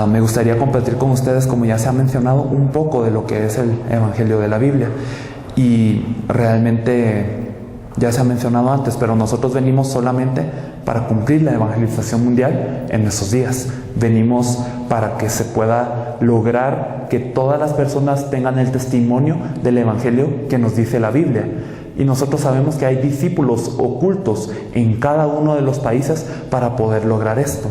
Me gustaría compartir con ustedes, como ya se ha mencionado, un poco de lo que es el Evangelio de la Biblia. Y realmente ya se ha mencionado antes, pero nosotros venimos solamente para cumplir la evangelización mundial en esos días. Venimos para que se pueda lograr que todas las personas tengan el testimonio del Evangelio que nos dice la Biblia. Y nosotros sabemos que hay discípulos ocultos en cada uno de los países para poder lograr esto.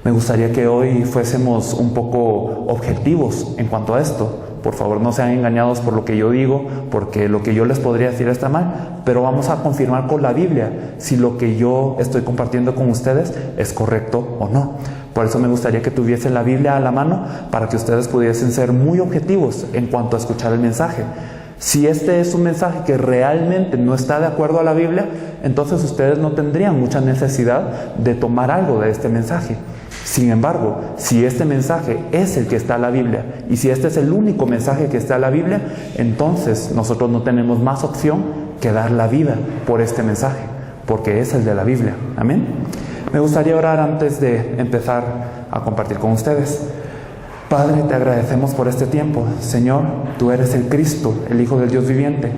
Me gustaría que hoy fuésemos un poco objetivos en cuanto a esto. Por favor, no sean engañados por lo que yo digo, porque lo que yo les podría decir está mal, pero vamos a confirmar con la Biblia si lo que yo estoy compartiendo con ustedes es correcto o no. Por eso me gustaría que tuviesen la Biblia a la mano para que ustedes pudiesen ser muy objetivos en cuanto a escuchar el mensaje. Si este es un mensaje que realmente no está de acuerdo a la Biblia, entonces ustedes no tendrían mucha necesidad de tomar algo de este mensaje. Sin embargo, si este mensaje es el que está en la Biblia y si este es el único mensaje que está en la Biblia, entonces nosotros no tenemos más opción que dar la vida por este mensaje, porque es el de la Biblia. Amén. Me gustaría orar antes de empezar a compartir con ustedes. Padre, te agradecemos por este tiempo. Señor, tú eres el Cristo, el Hijo del Dios viviente.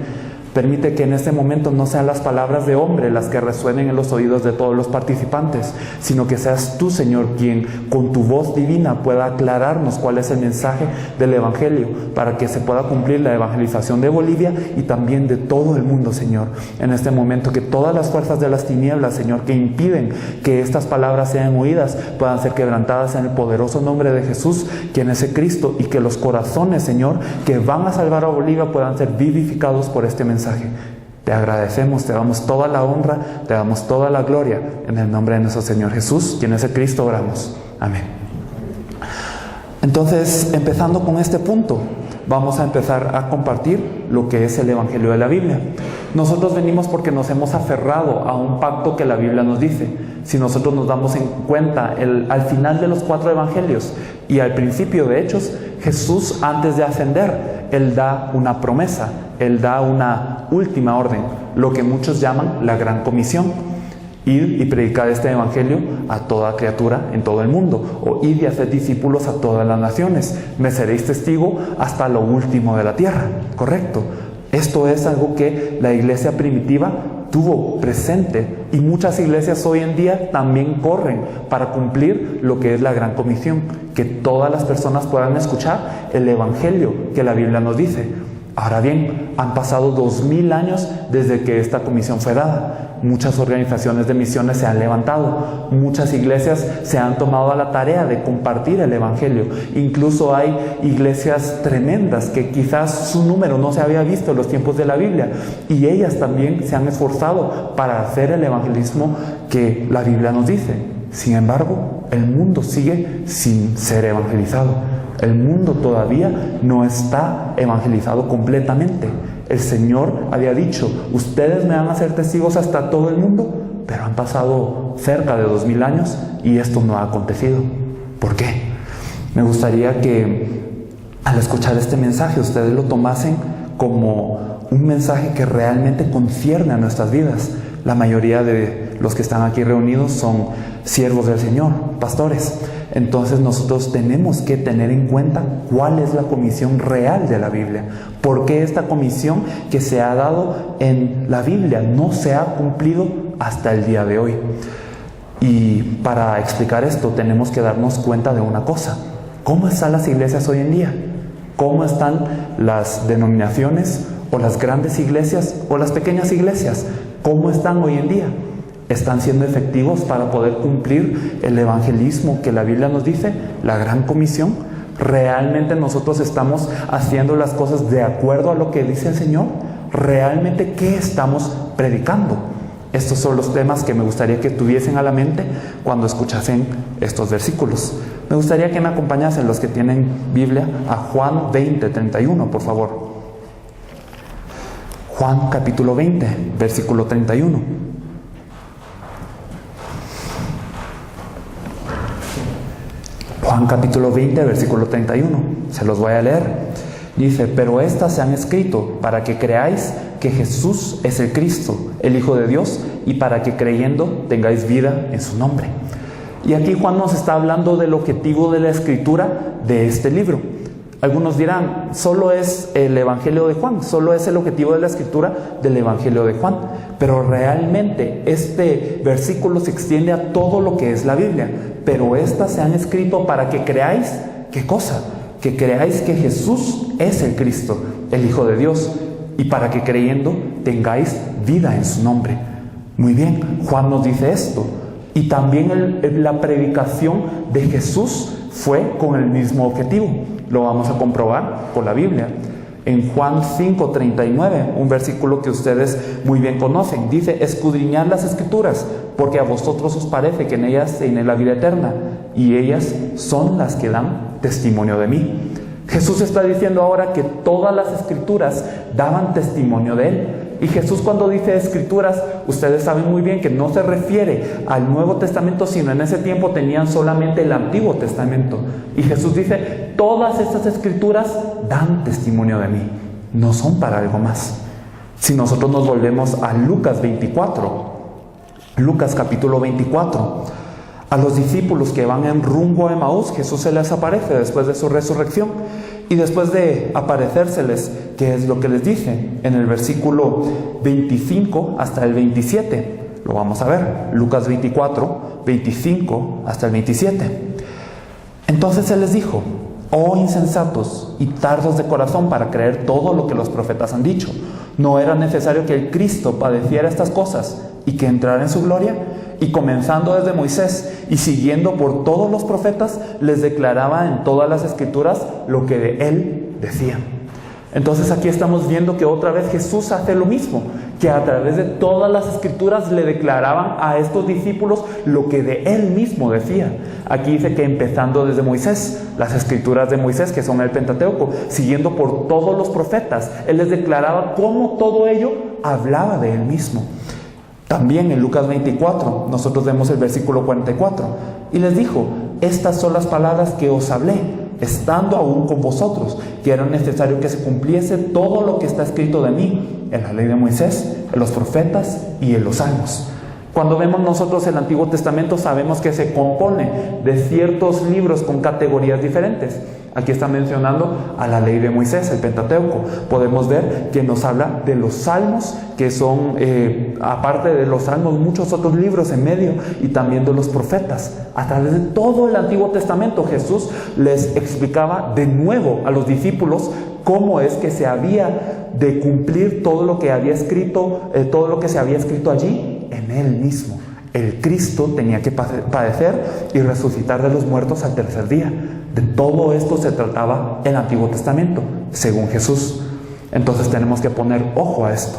Permite que en este momento no sean las palabras de hombre las que resuenen en los oídos de todos los participantes, sino que seas tú, Señor, quien con tu voz divina pueda aclararnos cuál es el mensaje del Evangelio, para que se pueda cumplir la evangelización de Bolivia y también de todo el mundo, Señor. En este momento, que todas las fuerzas de las tinieblas, Señor, que impiden que estas palabras sean oídas, puedan ser quebrantadas en el poderoso nombre de Jesús, quien es el Cristo, y que los corazones, Señor, que van a salvar a Bolivia puedan ser vivificados por este mensaje. Te agradecemos, te damos toda la honra, te damos toda la gloria. En el nombre de nuestro Señor Jesús, quien es el Cristo, oramos. Amén. Entonces, empezando con este punto, vamos a empezar a compartir lo que es el Evangelio de la Biblia. Nosotros venimos porque nos hemos aferrado a un pacto que la Biblia nos dice. Si nosotros nos damos en cuenta al final de los 4 evangelios y al principio de Hechos, Jesús, antes de ascender, Él da una promesa, Él da una última orden, lo que muchos llaman la Gran Comisión: ir y predicar este evangelio a toda criatura en todo el mundo, o ir y hacer discípulos a todas las naciones. Me seréis testigo hasta lo último de la tierra. ¿Correcto? Esto es algo que la iglesia primitiva tuvo presente, y muchas iglesias hoy en día también corren para cumplir lo que es la Gran Comisión, que todas las personas puedan escuchar el evangelio que la Biblia nos dice. Ahora bien, han pasado 2000 años desde que esta comisión fue dada. Muchas organizaciones de misiones se han levantado, muchas iglesias se han tomado a la tarea de compartir el evangelio. Incluso hay iglesias tremendas que quizás su número no se había visto en los tiempos de la Biblia, y ellas también se han esforzado para hacer el evangelismo que la Biblia nos dice. Sin embargo, el mundo sigue sin ser evangelizado. El mundo todavía no está evangelizado completamente. El Señor había dicho: ustedes me van a ser testigos hasta todo el mundo, pero han pasado cerca de 2000 años y esto no ha acontecido. ¿Por qué? Me gustaría que al escuchar este mensaje ustedes lo tomasen como un mensaje que realmente concierne a nuestras vidas. La mayoría de los que están aquí reunidos son siervos del Señor, pastores. Entonces nosotros tenemos que tener en cuenta cuál es la comisión real de la Biblia. ¿Por qué esta comisión que se ha dado en la Biblia no se ha cumplido hasta el día de hoy? Y para explicar esto tenemos que darnos cuenta de una cosa: ¿cómo están las iglesias hoy en día? ¿Cómo están las denominaciones, o las grandes iglesias, o las pequeñas iglesias? ¿Cómo están hoy en día? ¿Están siendo efectivos para poder cumplir el evangelismo que la Biblia nos dice, la Gran Comisión? ¿Realmente nosotros estamos haciendo las cosas de acuerdo a lo que dice el Señor? ¿Realmente qué estamos predicando? Estos son los temas que me gustaría que tuviesen a la mente cuando escuchasen estos versículos. Me gustaría que me acompañasen los que tienen Biblia a Juan 20:31, por favor. Juan capítulo 20, versículo 31. Juan capítulo 20, versículo 31. Se los voy a leer. Dice: pero estas se han escrito para que creáis que Jesús es el Cristo, el Hijo de Dios, y para que creyendo tengáis vida en su nombre. Y aquí Juan nos está hablando del objetivo de la escritura de este libro. Algunos dirán, solo es el Evangelio de Juan, solo es el objetivo de la escritura del Evangelio de Juan. Pero realmente este versículo se extiende a todo lo que es la Biblia. Pero estas se han escrito para que creáis, ¿qué cosa? Que creáis que Jesús es el Cristo, el Hijo de Dios, y para que creyendo tengáis vida en su nombre. Muy bien, Juan nos dice esto. Y también la predicación de Jesús fue con el mismo objetivo. Lo vamos a comprobar por la Biblia. En Juan 5:39, un versículo que ustedes muy bien conocen, dice: escudriñad las Escrituras, porque a vosotros os parece que en ellas tiene la vida eterna, y ellas son las que dan testimonio de mí. Jesús está diciendo ahora que todas las Escrituras daban testimonio de Él. Y Jesús, cuando dice Escrituras, ustedes saben muy bien que no se refiere al Nuevo Testamento, sino en ese tiempo tenían solamente el Antiguo Testamento. Y Jesús dice: todas estas Escrituras dan testimonio de mí, no son para algo más. Si nosotros nos volvemos a Lucas 24, Lucas capítulo 24, a los discípulos que van en rumbo a Emaús, Jesús se les aparece después de su resurrección. Y después de aparecérseles, ¿qué es lo que les dice? En el versículo 25 hasta el 27. Lo vamos a ver. Lucas 24, 25 hasta el 27. Entonces Él les dijo: oh insensatos y tardos de corazón para creer todo lo que los profetas han dicho. ¿No era necesario que el Cristo padeciera estas cosas y que entrara en su gloria? Y comenzando desde Moisés y siguiendo por todos los profetas, les declaraba en todas las Escrituras lo que de Él decían. Entonces aquí estamos viendo que otra vez Jesús hace lo mismo, que a través de todas las Escrituras le declaraban a estos discípulos lo que de Él mismo decía. Aquí dice que empezando desde Moisés, las Escrituras de Moisés, que son el Pentateuco, siguiendo por todos los profetas, Él les declaraba cómo todo ello hablaba de Él mismo. También en Lucas 24, nosotros vemos el versículo 44, y les dijo: estas son las palabras que os hablé, estando aún con vosotros, que era necesario que se cumpliese todo lo que está escrito de mí, en la ley de Moisés, en los profetas y en los salmos. Cuando vemos nosotros el Antiguo Testamento, sabemos que se compone de ciertos libros con categorías diferentes. Aquí está mencionando a la ley de Moisés, el Pentateuco. Podemos ver que nos habla de los salmos, que son, aparte de los salmos, muchos otros libros en medio, y también de los profetas. A través de todo el Antiguo Testamento, Jesús les explicaba de nuevo a los discípulos cómo es que se había de cumplir todo lo que había escrito, todo lo que se había escrito allí en Él mismo. El Cristo tenía que padecer y resucitar de los muertos al tercer día. De todo esto se trataba el Antiguo Testamento, según Jesús. Entonces tenemos que poner ojo a esto.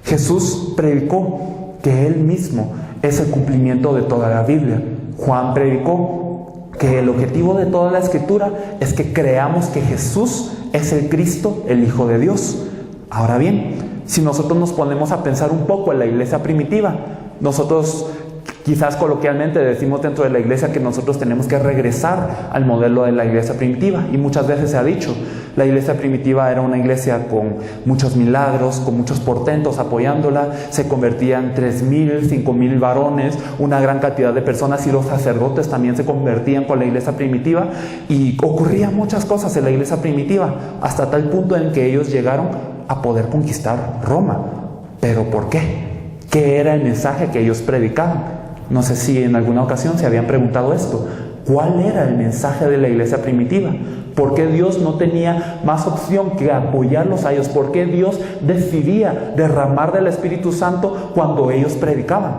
Jesús predicó que Él mismo es el cumplimiento de toda la Biblia. Juan predicó que el objetivo de toda la Escritura es que creamos que Jesús es el Cristo, el Hijo de Dios. Ahora bien, si nosotros nos ponemos a pensar un poco en la iglesia primitiva, nosotros quizás coloquialmente decimos dentro de la iglesia que nosotros tenemos que regresar al modelo de la iglesia primitiva, y muchas veces se ha dicho: la iglesia primitiva era una iglesia con muchos milagros, con muchos portentos apoyándola, se convertían 3,000, 5,000 varones, una gran cantidad de personas, y los sacerdotes también se convertían con la iglesia primitiva, y ocurrían muchas cosas en la iglesia primitiva, hasta tal punto en que ellos llegaron a poder conquistar Roma. ¿Pero por qué? ¿Qué era el mensaje que ellos predicaban? No sé si en alguna ocasión se habían preguntado esto. ¿Cuál era el mensaje de la iglesia primitiva? ¿Por qué Dios no tenía más opción que apoyarlos a ellos? ¿Por qué Dios decidía derramar del Espíritu Santo cuando ellos predicaban?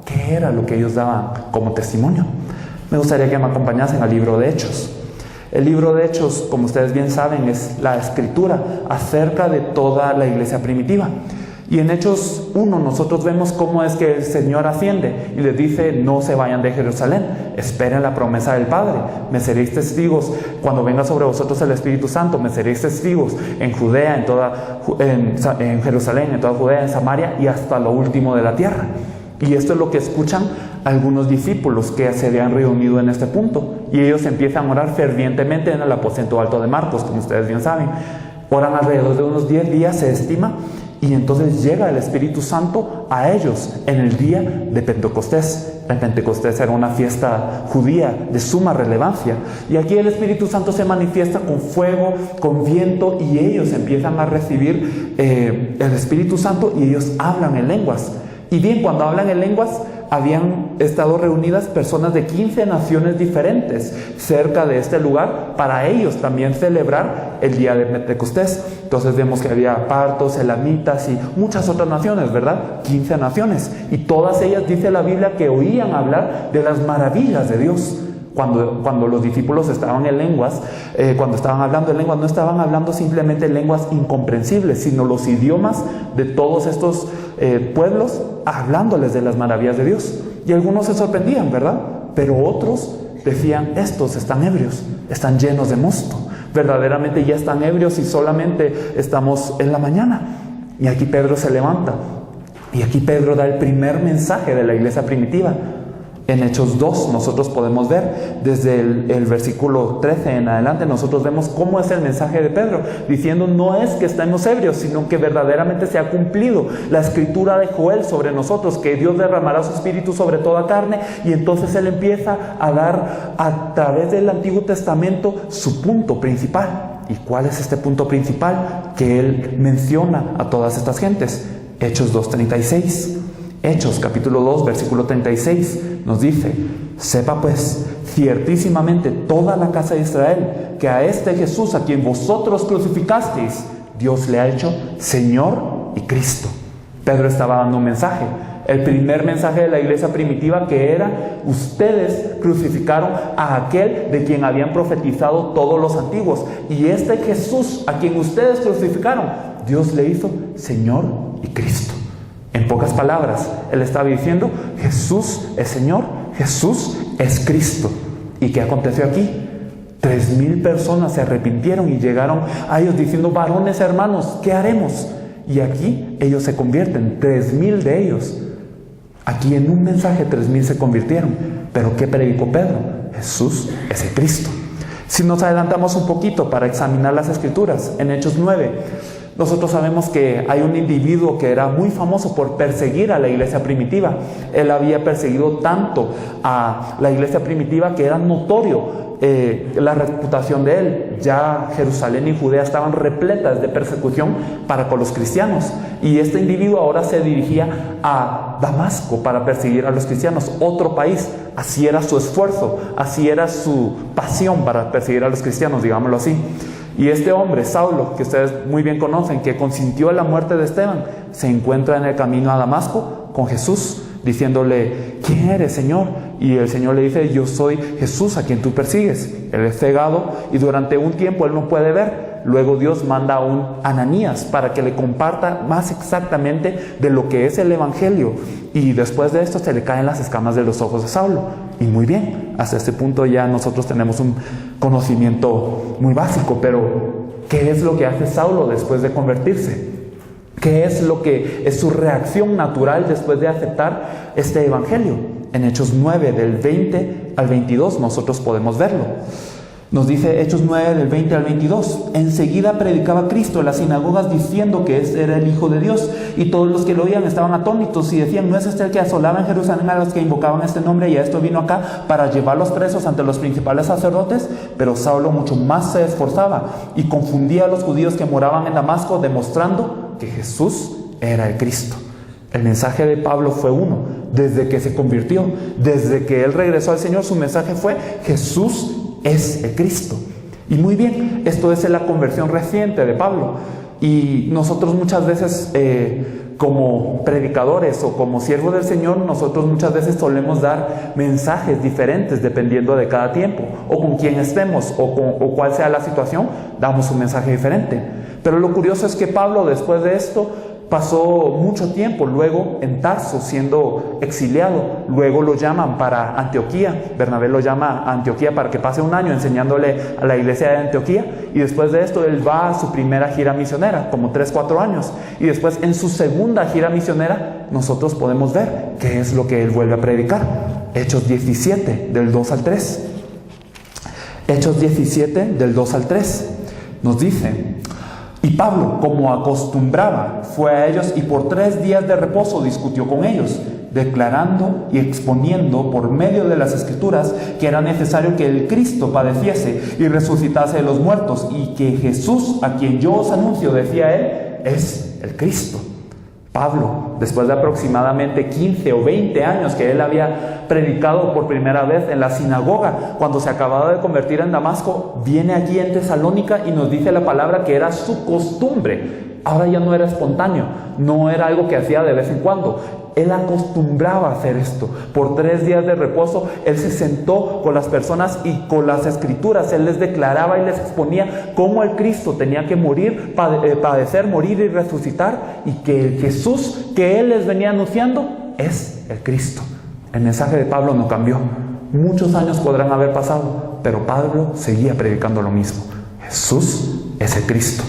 ¿Qué era lo que ellos daban como testimonio? Me gustaría que me acompañasen al libro de Hechos. El libro de Hechos, como ustedes bien saben, es la escritura acerca de toda la iglesia primitiva. Y en Hechos 1 nosotros vemos cómo es que el Señor asciende y les dice: no se vayan de Jerusalén, esperen la promesa del Padre. Me seréis testigos cuando venga sobre vosotros el Espíritu Santo. Me seréis testigos en Judea, en Jerusalén, en toda Judea, en Samaria y hasta lo último de la tierra. Y esto es lo que escuchan algunos discípulos que se habían reunido en este punto. Y ellos empiezan a orar fervientemente en el aposento alto de Marcos, como ustedes bien saben. Oran alrededor de unos 10 días, se estima. y entonces llega el Espíritu Santo a ellos en el día de Pentecostés. El Pentecostés era una fiesta judía de suma relevancia, y aquí el Espíritu Santo se manifiesta con fuego, con viento, y ellos empiezan a recibir el Espíritu Santo y ellos hablan en lenguas. Y bien, cuando hablan en lenguas, habían estado reunidas personas de 15 naciones diferentes cerca de este lugar para ellos también celebrar el día de Pentecostés. Entonces vemos que había partos, elamitas y muchas otras naciones, ¿verdad? 15 naciones. Y todas ellas, dice la Biblia, que oían hablar de las maravillas de Dios. Cuando los discípulos estaban en lenguas, cuando estaban hablando en lenguas, no estaban hablando simplemente lenguas incomprensibles, sino los idiomas de todos estos pueblos, hablándoles de las maravillas de Dios. Y algunos se sorprendían, ¿verdad? Pero otros decían: estos están ebrios, están llenos de mosto, verdaderamente ya están ebrios y solamente estamos en la mañana. Y aquí Pedro se levanta, y aquí Pedro da el primer mensaje de la iglesia primitiva. En Hechos 2 nosotros podemos ver, desde el versículo 13 en adelante, nosotros vemos cómo es el mensaje de Pedro, diciendo: no es que estemos ebrios, sino que verdaderamente se ha cumplido la escritura de Joel sobre nosotros, que Dios derramará su espíritu sobre toda carne. Y entonces él empieza a dar a través del Antiguo Testamento su punto principal. ¿Y cuál es este punto principal? Que él menciona a todas estas gentes. Hechos 2:36. Hechos capítulo 2 versículo 36 nos dice: sepa pues ciertísimamente toda la casa de Israel que a este Jesús, a quien vosotros crucificasteis, Dios le ha hecho Señor y Cristo. Pedro estaba dando un mensaje, el primer mensaje de la iglesia primitiva, que era: ustedes crucificaron a aquel de quien habían profetizado todos los antiguos, y este Jesús a quien ustedes crucificaron, Dios le hizo Señor y Cristo. En pocas palabras, él estaba diciendo: Jesús es Señor, Jesús es Cristo. ¿Y qué aconteció aquí? 3,000 personas se arrepintieron y llegaron a ellos diciendo: varones hermanos, ¿qué haremos? Y aquí ellos se convierten, 3,000 de ellos. Aquí en un mensaje 3,000 se convirtieron. ¿Pero qué predicó Pedro? Jesús es el Cristo. Si nos adelantamos un poquito para examinar las Escrituras, en Hechos 9, nosotros sabemos que hay un individuo que era muy famoso por perseguir a la iglesia primitiva. Él había perseguido tanto a la iglesia primitiva que era notorio la reputación de él. Ya Jerusalén y Judea estaban repletas de persecución para con los cristianos. Y este individuo ahora se dirigía a Damasco para perseguir a los cristianos, otro país. Así era su esfuerzo, así era su pasión para perseguir a los cristianos, digámoslo así. Y este hombre, Saulo, que ustedes muy bien conocen, que consintió la muerte de Esteban, se encuentra en el camino a Damasco con Jesús, diciéndole: ¿quién eres, Señor? Y el Señor le dice: yo soy Jesús a quien tú persigues. Él es cegado y durante un tiempo él no puede ver. Luego Dios manda a un Ananías para que le comparta más exactamente de lo que es el Evangelio. Y después de esto se le caen las escamas de los ojos de Saulo. Y muy bien, hasta este punto ya nosotros tenemos un conocimiento muy básico. Pero ¿qué es lo que hace Saulo después de convertirse? ¿Qué es lo que es su reacción natural después de aceptar este Evangelio? En Hechos 9, del 20 al 22, nosotros podemos verlo. Nos dice Hechos 9, del 20 al 22. Enseguida predicaba Cristo en las sinagogas diciendo que este era el Hijo de Dios. Y todos los que lo oían estaban atónitos y decían: ¿no es este el que asolaba en Jerusalén a los que invocaban este nombre? Y a esto vino acá para llevarlos presos ante los principales sacerdotes. Pero Saulo mucho más se esforzaba y confundía a los judíos que moraban en Damasco, demostrando que Jesús era el Cristo. El mensaje de Pablo fue uno. Desde que se convirtió, desde que él regresó al Señor, su mensaje fue: Jesús es el Cristo. Y muy bien, esto es la conversión reciente de Pablo. Y nosotros muchas veces, como predicadores o como siervos del Señor, nosotros muchas veces solemos dar mensajes diferentes dependiendo de cada tiempo, o con quién estemos, o cuál sea la situación, damos un mensaje diferente. Pero lo curioso es que Pablo, después de esto, pasó mucho tiempo luego en Tarso siendo exiliado. Luego lo llaman para Antioquía. Bernabé lo llama a Antioquía para que pase un año enseñándole a la iglesia de Antioquía. Y después de esto él va a su primera gira misionera, como 3-4 años. Y después en su segunda gira misionera nosotros podemos ver qué es lo que él vuelve a predicar. Hechos 17, del 2 al 3. Hechos 17, del 2 al 3. Nos dice: y Pablo, como acostumbraba, fue a ellos y por 3 días de reposo discutió con ellos, declarando y exponiendo por medio de las Escrituras que era necesario que el Cristo padeciese y resucitase de los muertos, y que Jesús, a quien yo os anuncio, decía él, es el Cristo. Pablo, después de aproximadamente 15 o 20 años que él había predicado por primera vez en la sinagoga, cuando se acababa de convertir en Damasco, viene allí en Tesalónica y nos dice la palabra que era su costumbre. Ahora ya no era espontáneo, no era algo que hacía de vez en cuando. Él acostumbraba a hacer esto. Por 3 días de reposo, él se sentó con las personas y con las Escrituras, él les declaraba y les exponía cómo el Cristo tenía que morir, padecer, morir y resucitar, y que el Jesús que él les venía anunciando es el Cristo. El mensaje de Pablo no cambió. Muchos años podrán haber pasado, pero Pablo seguía predicando lo mismo. Jesús es el Cristo.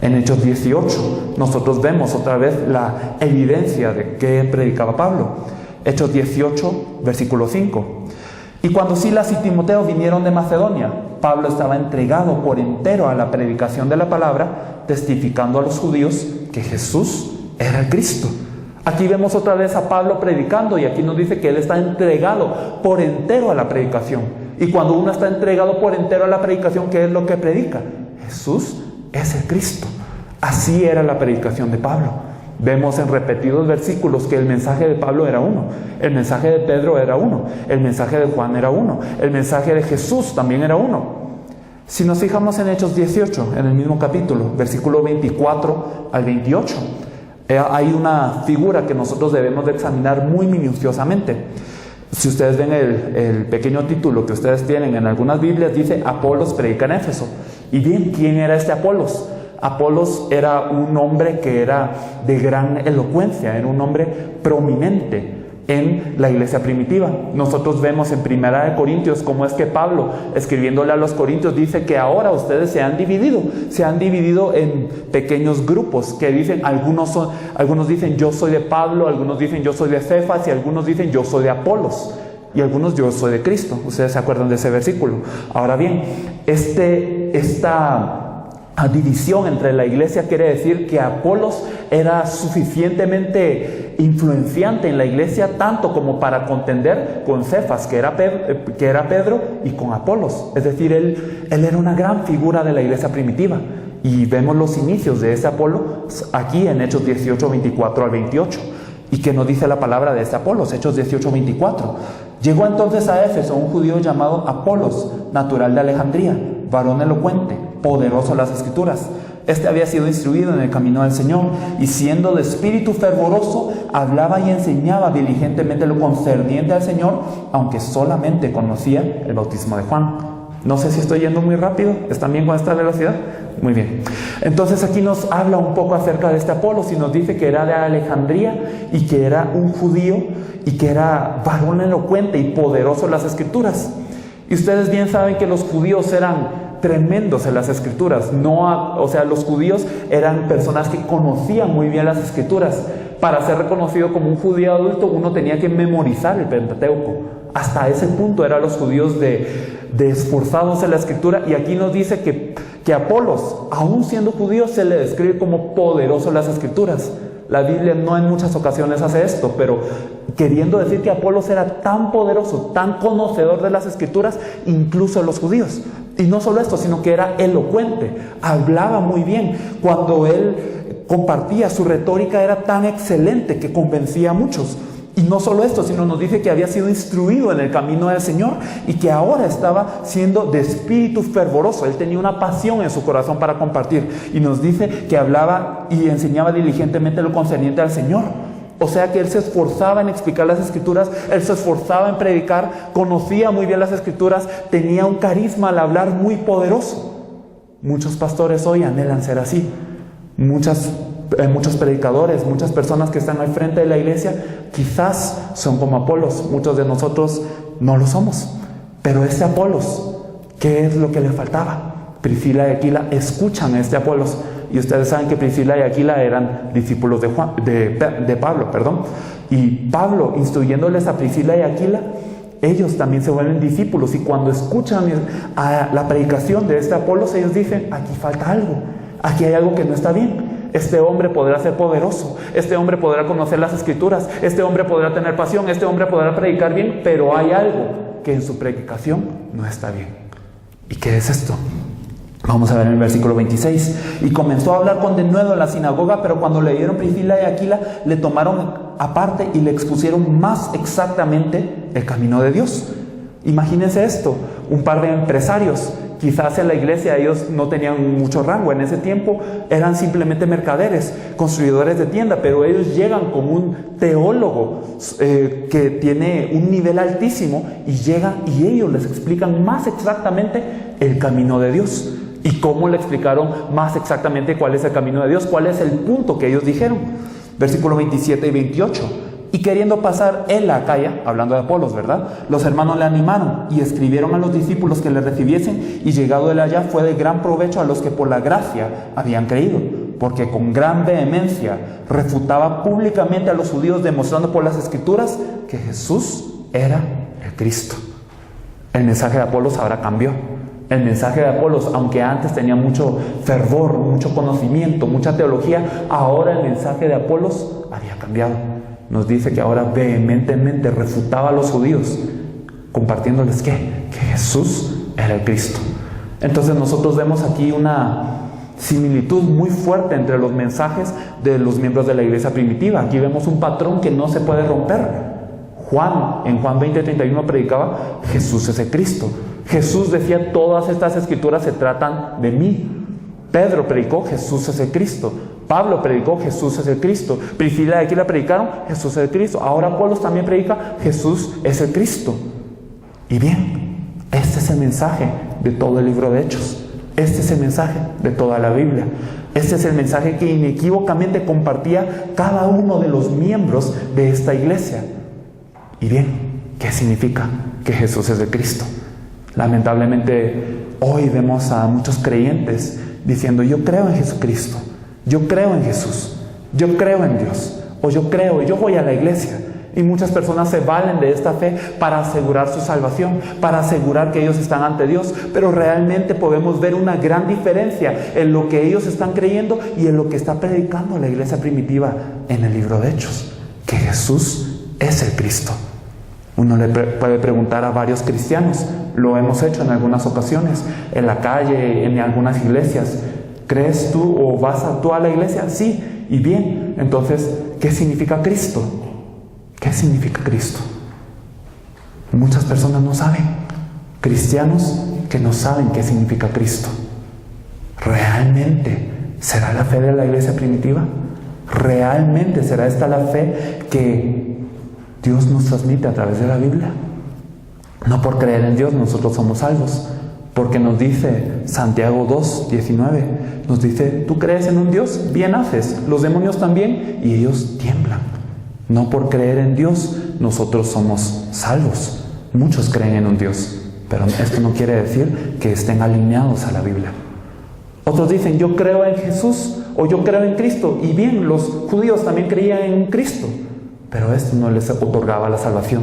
En Hechos 18 nosotros vemos otra vez la evidencia de que predicaba Pablo. Hechos 18, versículo 5. Y cuando Silas y Timoteo vinieron de Macedonia, Pablo estaba entregado por entero a la predicación de la palabra, testificando a los judíos que Jesús era el Cristo. Aquí vemos otra vez a Pablo predicando, y aquí nos dice que él está entregado por entero a la predicación. Y cuando uno está entregado por entero a la predicación, ¿qué es lo que predica? Jesús es el Cristo. Así era la predicación de Pablo. Vemos en repetidos versículos que el mensaje de Pablo era uno, el mensaje de Pedro era uno, el mensaje de Juan era uno, el mensaje de Jesús también era uno. Si nos fijamos en Hechos 18, en el mismo capítulo, versículo 24 al 28, hay una figura que nosotros debemos de examinar muy minuciosamente. Si ustedes ven el pequeño título que ustedes tienen en algunas Biblias, dice Apolos predica en Éfeso. Y bien, ¿quién era este Apolos? Apolos era un hombre que era de gran elocuencia, era un hombre prominente en la iglesia primitiva. Nosotros vemos en 1 Corintios cómo es que Pablo, escribiéndole a los corintios, dice que ahora ustedes se han dividido en pequeños grupos que dicen, algunos dicen yo soy de Pablo, algunos dicen yo soy de Cefas, y algunos dicen yo soy de Apolos, y algunos yo soy de Cristo. Ustedes se acuerdan de ese versículo. Ahora bien, esta división entre la iglesia quiere decir que Apolos era suficientemente influenciante en la iglesia, tanto como para contender con Cefas, que era Pedro, y con Apolos. Es decir, él era una gran figura de la iglesia primitiva. Y vemos los inicios de ese Apolos aquí en Hechos 18, 24 al 28. ¿Y qué nos dice la palabra de este Apolos? Hechos 18, 24. Llegó entonces a Éfeso un judío llamado Apolos, natural de Alejandría, varón elocuente, poderoso en las Escrituras. Este había sido instruido en el camino del Señor, y siendo de espíritu fervoroso, hablaba y enseñaba diligentemente lo concerniente al Señor, aunque solamente conocía el bautismo de Juan. No sé si estoy yendo muy rápido. ¿Están bien con esta velocidad? Muy bien. Entonces aquí nos habla un poco acerca de este Apolos y nos dice que era de Alejandría y que era un judío y que era varón elocuente y poderoso en las Escrituras. Y ustedes bien saben que los judíos eran tremendos en las Escrituras. Los judíos eran personas que conocían muy bien las Escrituras. Para ser reconocido como un judío adulto, uno tenía que memorizar el Pentateuco. Hasta ese punto eran los judíos de esforzados en la Escritura. Y aquí nos dice que Apolos, aún siendo judío, se le describe como poderoso en las Escrituras. La Biblia no en muchas ocasiones hace esto, pero queriendo decir que Apolos era tan poderoso, tan conocedor de las Escrituras, incluso en los judíos. Y no solo esto, sino que era elocuente, hablaba muy bien. Cuando él compartía, su retórica era tan excelente que convencía a muchos. Y no solo esto, sino nos dice que había sido instruido en el camino del Señor y que ahora estaba siendo de espíritu fervoroso. Él tenía una pasión en su corazón para compartir. Y nos dice que hablaba y enseñaba diligentemente lo concerniente al Señor. O sea que él se esforzaba en explicar las Escrituras, él se esforzaba en predicar, conocía muy bien las Escrituras, tenía un carisma al hablar muy poderoso. Muchos pastores hoy anhelan ser así. Muchos predicadores, muchas personas que están al frente de la iglesia, quizás son como Apolos. Muchos de nosotros no lo somos. Pero este Apolos, ¿qué es lo que le faltaba? Priscila y Aquila escuchan a este Apolos. Y ustedes saben que Priscila y Aquila eran discípulos de Pablo. Y Pablo, instruyéndoles a Priscila y Aquila, ellos también se vuelven discípulos. Y cuando escuchan a la predicación de este Apolos, ellos dicen, aquí falta algo. aquí hay algo que no está bien. Este hombre podrá ser poderoso, este hombre podrá conocer las Escrituras, este hombre podrá tener pasión, este hombre podrá predicar bien, pero hay algo que en su predicación no está bien. ¿Y qué es esto? Vamos a ver en el versículo 26. Y comenzó a hablar con denuedo en la sinagoga, pero cuando le dieron Priscila y Aquila, le tomaron aparte y le expusieron más exactamente el camino de Dios. Imagínense esto, un par de empresarios. Quizás en la iglesia ellos no tenían mucho rango. En ese tiempo eran simplemente mercaderes, construidores de tienda, pero ellos llegan con un teólogo que tiene un nivel altísimo y llegan y ellos les explican más exactamente el camino de Dios. ¿Y cómo le explicaron más exactamente cuál es el camino de Dios? ¿Cuál es el punto que ellos dijeron? Versículo 27 y 28. Y queriendo pasar él a Acaya, hablando de Apolos, ¿verdad? Los hermanos le animaron y escribieron a los discípulos que le recibiesen, y llegado él allá fue de gran provecho a los que por la gracia habían creído, porque con gran vehemencia refutaba públicamente a los judíos, demostrando por las Escrituras que Jesús era el Cristo. El mensaje de Apolos ahora cambió. El mensaje de Apolos, aunque antes tenía mucho fervor, mucho conocimiento, mucha teología, ahora el mensaje de Apolos había cambiado. Nos dice que ahora vehementemente refutaba a los judíos, compartiéndoles que Jesús era el Cristo. Entonces nosotros vemos aquí una similitud muy fuerte entre los mensajes de los miembros de la iglesia primitiva. Aquí vemos un patrón que no se puede romper. En Juan 20:31 predicaba: Jesús es el Cristo. Jesús decía: todas estas escrituras se tratan de mí. Pedro predicó: Jesús es el Cristo. Pablo predicó: Jesús es el Cristo. Priscila y Aquila predicaron: Jesús es el Cristo. Ahora Apolos también predica: Jesús es el Cristo. Y bien, este es el mensaje de todo el libro de Hechos. Este es el mensaje de toda la Biblia. Este es el mensaje que inequívocamente compartía cada uno de los miembros de esta iglesia. Y bien, ¿qué significa que Jesús es el Cristo? Lamentablemente hoy vemos a muchos creyentes diciendo: yo creo en Jesucristo, yo creo en Jesús, yo creo en Dios, o yo voy a la iglesia. Y muchas personas se valen de esta fe para asegurar su salvación, para asegurar que ellos están ante Dios, pero realmente podemos ver una gran diferencia en lo que ellos están creyendo y en lo que está predicando la iglesia primitiva en el libro de Hechos, que Jesús es el Cristo. Uno le puede preguntar a varios cristianos, lo hemos hecho en algunas ocasiones, en la calle, en algunas iglesias: ¿crees tú o vas tú a la iglesia? Sí. Y bien, entonces, ¿qué significa Cristo? ¿Qué significa Cristo? Muchas personas no saben. Cristianos que no saben qué significa Cristo. ¿Realmente será la fe de la iglesia primitiva? ¿Realmente será esta la fe que Dios nos transmite a través de la Biblia? No por creer en Dios nosotros somos salvos, porque nos dice Santiago 2:19, nos dice: tú crees en un Dios, bien haces, los demonios también, y ellos tiemblan. No por creer en Dios nosotros somos salvos. Muchos creen en un Dios, pero esto no quiere decir que estén alineados a la Biblia. Otros dicen: yo creo en Jesús, o yo creo en Cristo. Y bien, los judíos también creían en un Cristo, pero esto no les otorgaba la salvación.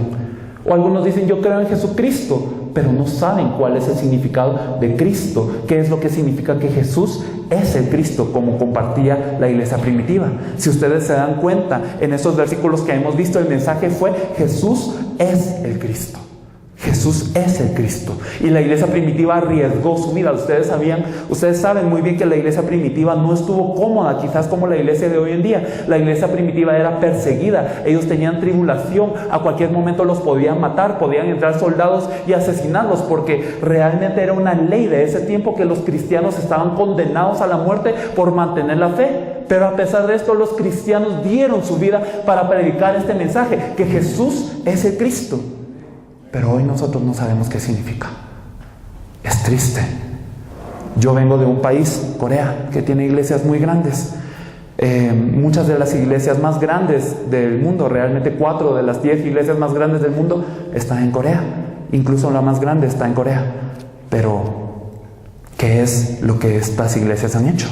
O algunos dicen: yo creo en Jesucristo, pero no saben cuál es el significado de Cristo, qué es lo que significa que Jesús es el Cristo, como compartía la iglesia primitiva. Si ustedes se dan cuenta, en estos versículos que hemos visto, el mensaje fue: Jesús es el Cristo. Jesús es el Cristo. Y la iglesia primitiva arriesgó su vida. Ustedes saben muy bien que la iglesia primitiva no estuvo cómoda, quizás como la iglesia de hoy en día. La iglesia primitiva era perseguida, ellos tenían tribulación, a cualquier momento los podían matar, podían entrar soldados y asesinarlos, porque realmente era una ley de ese tiempo que los cristianos estaban condenados a la muerte por mantener la fe. Pero a pesar de esto, los cristianos dieron su vida para predicar este mensaje, que Jesús es el Cristo. Pero hoy nosotros no sabemos qué significa. Es triste. Yo vengo de un país, Corea, que tiene iglesias muy grandes. Muchas de las iglesias más grandes del mundo, realmente 4 de las 10 iglesias más grandes del mundo están en Corea. Incluso la más grande está en Corea. Pero, ¿qué es lo que estas iglesias han hecho?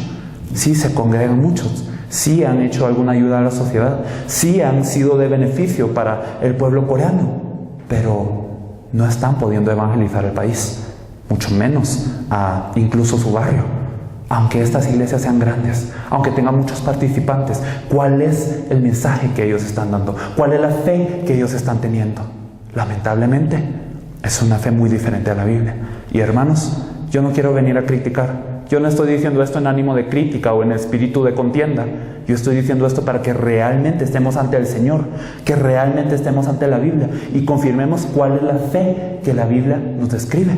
Sí se congregan muchos, sí han hecho alguna ayuda a la sociedad, sí han sido de beneficio para el pueblo coreano, pero no están pudiendo evangelizar el país, mucho menos a incluso su barrio. aunque estas iglesias sean grandes, aunque tengan muchos participantes, ¿cuál es el mensaje que ellos están dando? ¿Cuál es la fe que ellos están teniendo? Lamentablemente, es una fe muy diferente a la Biblia. Y hermanos, yo no quiero venir a criticar. Yo no estoy diciendo esto en ánimo de crítica o en espíritu de contienda. Yo estoy diciendo esto para que realmente estemos ante el Señor, que realmente estemos ante la Biblia y confirmemos cuál es la fe que la Biblia nos describe.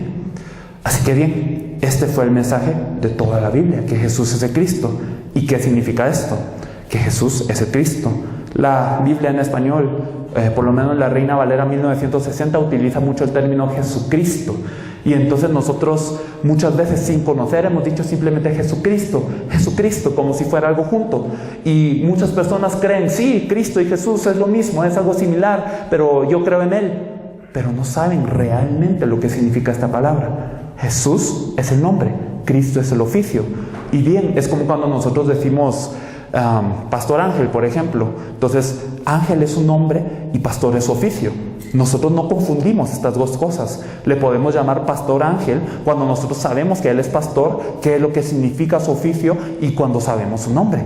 Así que bien, este fue el mensaje de toda la Biblia, que Jesús es el Cristo. ¿Y qué significa esto? Que Jesús es el Cristo. La Biblia en español, por lo menos la Reina Valera 1960, utiliza mucho el término Jesucristo. Y entonces nosotros muchas veces sin conocer hemos dicho simplemente Jesucristo, Jesucristo, como si fuera algo junto. Y muchas personas creen, sí, Cristo y Jesús es lo mismo, es algo similar, pero yo creo en Él. Pero no saben realmente lo que significa esta palabra. Jesús es el nombre, Cristo es el oficio. Y bien, es como cuando nosotros decimos Pastor Ángel, por ejemplo. Entonces, Ángel es su nombre y Pastor es su oficio. Nosotros no confundimos estas dos cosas. Le podemos llamar Pastor Ángel cuando nosotros sabemos que Él es pastor, qué es lo que significa su oficio y cuando sabemos su nombre.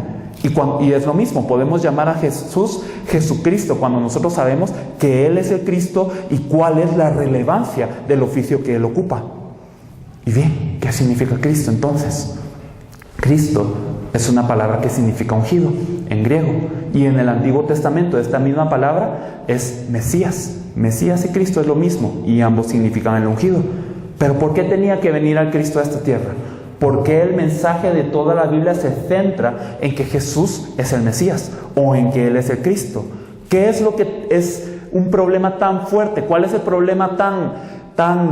Y es lo mismo, podemos llamar a Jesús Jesucristo cuando nosotros sabemos que Él es el Cristo y cuál es la relevancia del oficio que Él ocupa. Y bien, ¿qué significa Cristo entonces? Cristo es una palabra que significa ungido en griego, y en el Antiguo Testamento esta misma palabra es Mesías. Mesías y Cristo es lo mismo y ambos significan el ungido. Pero ¿por qué tenía que venir al Cristo a esta tierra? ¿Por qué el mensaje de toda la Biblia se centra en que Jesús es el Mesías o en que Él es el Cristo? ¿Qué es lo que es un problema tan fuerte? ¿Cuál es el problema tan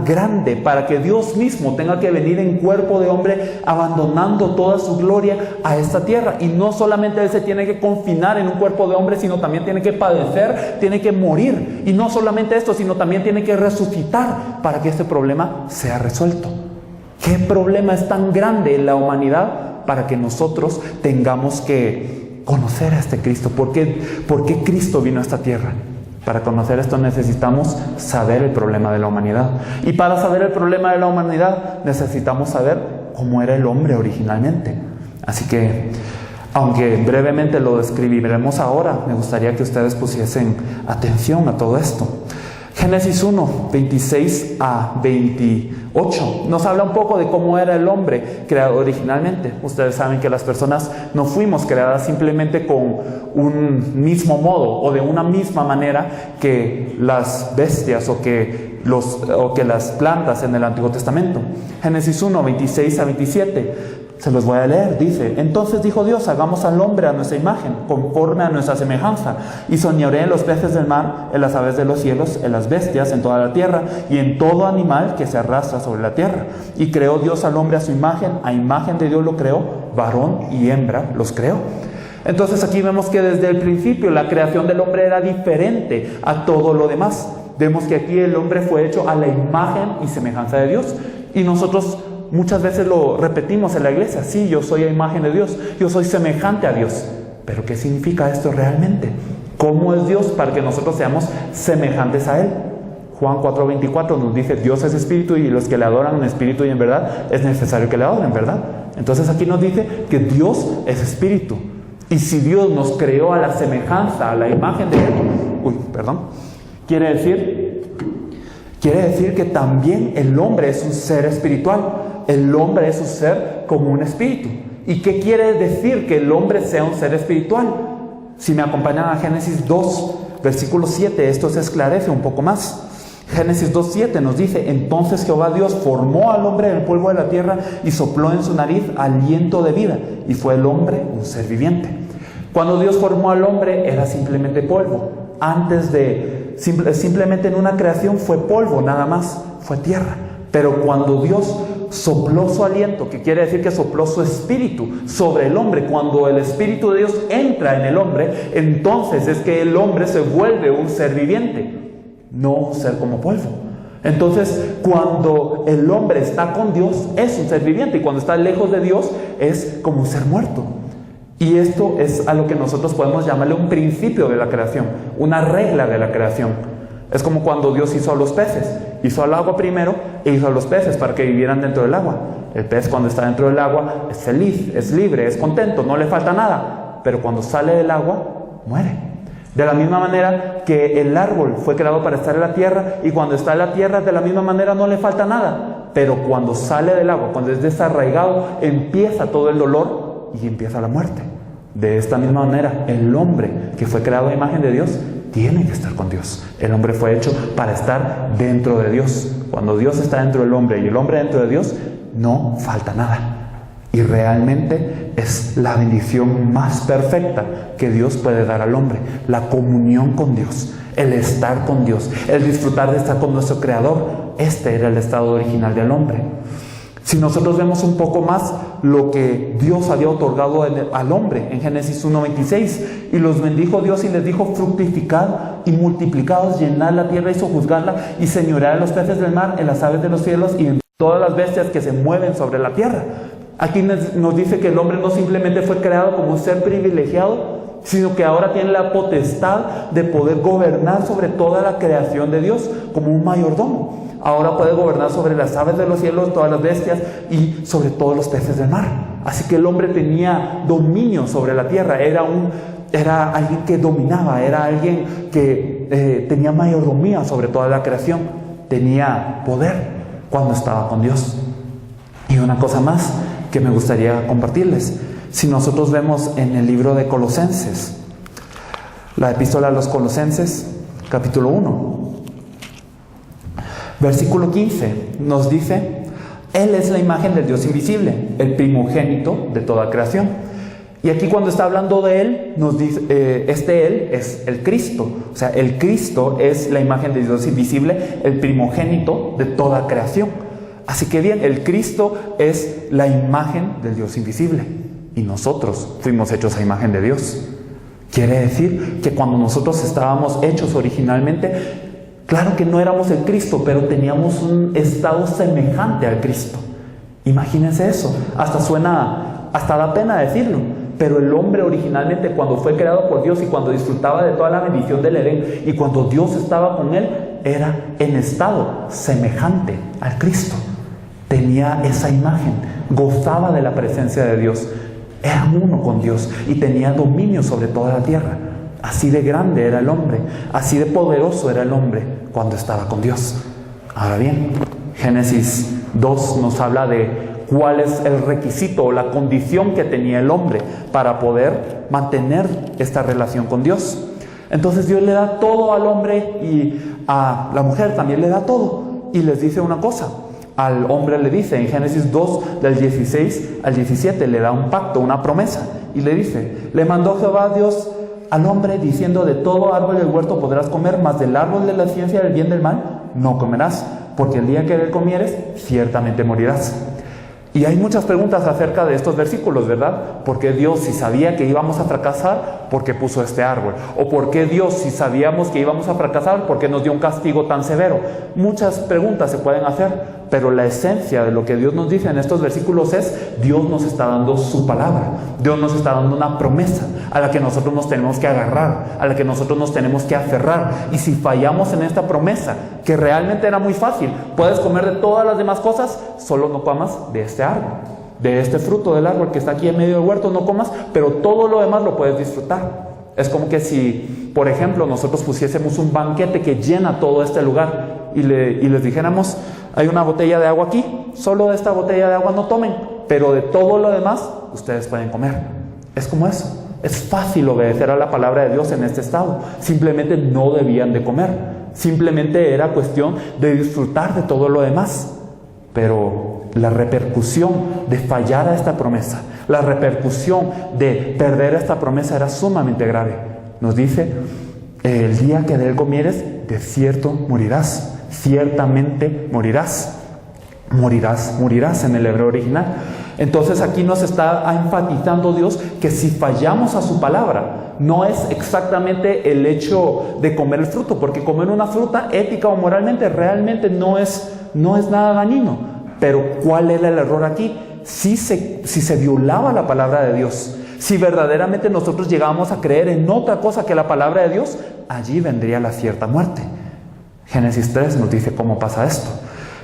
grande para que Dios mismo tenga que venir en cuerpo de hombre abandonando toda su gloria a esta tierra? Y no solamente Él se tiene que confinar en un cuerpo de hombre, sino también tiene que padecer, tiene que morir. Y no solamente esto, sino también tiene que resucitar para que este problema sea resuelto. ¿Qué problema es tan grande en la humanidad para que nosotros tengamos que conocer a este Cristo? ¿Por qué Cristo vino a esta tierra? Para conocer esto necesitamos saber el problema de la humanidad. Y para saber el problema de la humanidad necesitamos saber cómo era el hombre originalmente. Así que, aunque brevemente lo describiremos ahora, me gustaría que ustedes pusiesen atención a todo esto. Génesis 1, 26 a 28 nos habla un poco de cómo era el hombre creado originalmente. Ustedes saben que las personas no fuimos creadas simplemente con un mismo modo o de una misma manera que las bestias o que las plantas en el Antiguo Testamento. Génesis 1, 26 a 27. Se los voy a leer, dice: entonces dijo Dios, hagamos al hombre a nuestra imagen, conforme a nuestra semejanza, y soñaré en los peces del mar, en las aves de los cielos, en las bestias, en toda la tierra, y en todo animal que se arrastra sobre la tierra. Y creó Dios al hombre a imagen de Dios lo creó, varón y hembra los creó. Entonces aquí vemos que desde el principio la creación del hombre era diferente a todo lo demás. Vemos que aquí el hombre fue hecho a la imagen y semejanza de Dios, y nosotros muchas veces lo repetimos en la iglesia: sí, yo soy a imagen de Dios, yo soy semejante a Dios. Pero ¿qué significa esto realmente? ¿Cómo es Dios para que nosotros seamos semejantes a Él? Juan 4:24 nos dice: Dios es espíritu y los que le adoran en espíritu y en verdad es necesario que le adoren, ¿verdad? Entonces aquí nos dice que Dios es espíritu. Y si Dios nos creó a la semejanza, a la imagen de Él, quiere decir que también el hombre es un ser espiritual. El hombre es un ser como un espíritu. ¿Y qué quiere decir que el hombre sea un ser espiritual? Si me acompañan a Génesis 2, versículo 7, esto se esclarece un poco más. Génesis 2:7 nos dice: entonces Jehová Dios formó al hombre del polvo de la tierra y sopló en su nariz aliento de vida, y fue el hombre un ser viviente. Cuando Dios formó al hombre era simplemente polvo. Simplemente en una creación fue polvo, nada más, fue tierra. Pero cuando Dios sopló su aliento, que quiere decir que sopló su espíritu sobre el hombre, cuando el espíritu de Dios entra en el hombre, entonces es que el hombre se vuelve un ser viviente, no un ser como polvo. Entonces, cuando el hombre está con Dios, es un ser viviente, y cuando está lejos de Dios, es como un ser muerto. Y esto es a lo que nosotros podemos llamarle un principio de la creación, una regla de la creación. Es como cuando Dios hizo a los peces. Hizo al agua primero e hizo a los peces para que vivieran dentro del agua. El pez cuando está dentro del agua es feliz, es libre, es contento, no le falta nada. Pero cuando sale del agua, muere. De la misma manera que el árbol fue creado para estar en la tierra, y cuando está en la tierra de la misma manera no le falta nada. Pero cuando sale del agua, cuando es desarraigado, empieza todo el dolor y empieza la muerte. De esta misma manera, el hombre que fue creado a imagen de Dios tiene que estar con Dios. El hombre fue hecho para estar dentro de Dios. Cuando Dios está dentro del hombre y el hombre dentro de Dios, no falta nada. Y realmente es la bendición más perfecta que Dios puede dar al hombre. La comunión con Dios, el estar con Dios, el disfrutar de estar con nuestro Creador. Este era el estado original del hombre. Si nosotros vemos un poco más lo que Dios había otorgado al hombre en Génesis 1:26, y los bendijo Dios y les dijo: fructificad y multiplicaos, llenad la tierra y sojuzgadla, y señoread en los peces del mar, en las aves de los cielos y en todas las bestias que se mueven sobre la tierra. Aquí nos dice que el hombre no simplemente fue creado como un ser privilegiado, sino que ahora tiene la potestad de poder gobernar sobre toda la creación de Dios como un mayordomo. Ahora puede gobernar sobre las aves de los cielos, todas las bestias y sobre todos los peces del mar. Así que el hombre tenía dominio sobre la tierra. Era alguien que dominaba, era alguien que tenía mayordomía sobre toda la creación. Tenía poder cuando estaba con Dios. Y una cosa más que me gustaría compartirles. Si nosotros vemos en el libro de Colosenses, la epístola a los Colosenses, capítulo 1, versículo 15, nos dice: Él es la imagen del Dios invisible, el primogénito de toda creación. Y aquí cuando está hablando de Él, nos dice, Él es el Cristo. O sea, el Cristo es la imagen del Dios invisible, el primogénito de toda creación. Así que bien, el Cristo es la imagen del Dios invisible. Y nosotros fuimos hechos a imagen de Dios. Quiere decir que cuando nosotros estábamos hechos originalmente, claro que no éramos el Cristo, pero teníamos un estado semejante al Cristo. Imagínense eso. Hasta da pena decirlo. Pero el hombre originalmente, cuando fue creado por Dios y cuando disfrutaba de toda la bendición del Edén y cuando Dios estaba con él, era en estado semejante al Cristo. Tenía esa imagen, gozaba de la presencia de Dios, era uno con Dios y tenía dominio sobre toda la tierra. Así de grande era el hombre, así de poderoso era el hombre cuando estaba con Dios. Ahora bien, Génesis 2 nos habla de cuál es el requisito o la condición que tenía el hombre para poder mantener esta relación con Dios. Entonces Dios le da todo al hombre y a la mujer también le da todo. Y les dice una cosa, al hombre le dice en Génesis 2 del 16 al 17, le da un pacto, una promesa. Y le dice: le mandó Jehová Dios al hombre diciendo: de todo árbol del huerto podrás comer, mas del árbol de la ciencia del bien y del mal no comerás, porque el día que de él comieres ciertamente morirás. Y hay muchas preguntas acerca de estos versículos, ¿verdad? ¿Por qué Dios, si sabía que íbamos a fracasar, por qué puso este árbol? ¿O por qué Dios, si sabíamos que íbamos a fracasar, por qué nos dio un castigo tan severo? Muchas preguntas se pueden hacer, pero la esencia de lo que Dios nos dice en estos versículos es: Dios nos está dando su palabra. Dios nos está dando una promesa a la que nosotros nos tenemos que agarrar, a la que nosotros nos tenemos que aferrar. Y si fallamos en esta promesa, que realmente era muy fácil, puedes comer de todas las demás cosas, solo no comas de este árbol, de este fruto del árbol que está aquí en medio del huerto, no comas, pero todo lo demás lo puedes disfrutar. Es como que si, por ejemplo, nosotros pusiésemos un banquete que llena todo este lugar y les dijéramos: hay una botella de agua aquí, solo de esta botella de agua no tomen, pero de todo lo demás ustedes pueden comer. Es como eso. Es fácil obedecer a la palabra de Dios en este estado. Simplemente no debían de comer. Simplemente era cuestión de disfrutar de todo lo demás. Pero la repercusión de fallar a esta promesa, la repercusión de perder esta promesa era sumamente grave. Nos dice: el día que de él comieres, de cierto morirás. Ciertamente morirás. Morirás en el hebreo original. Entonces aquí nos está enfatizando Dios que si fallamos a su palabra, no es exactamente el hecho de comer el fruto, porque comer una fruta ética o moralmente realmente no es nada dañino. Pero ¿cuál era el error aquí? Si se violaba la palabra de Dios, si verdaderamente nosotros llegábamos a creer en otra cosa que la palabra de Dios, allí vendría la cierta muerte. Génesis 3 nos dice cómo pasa esto.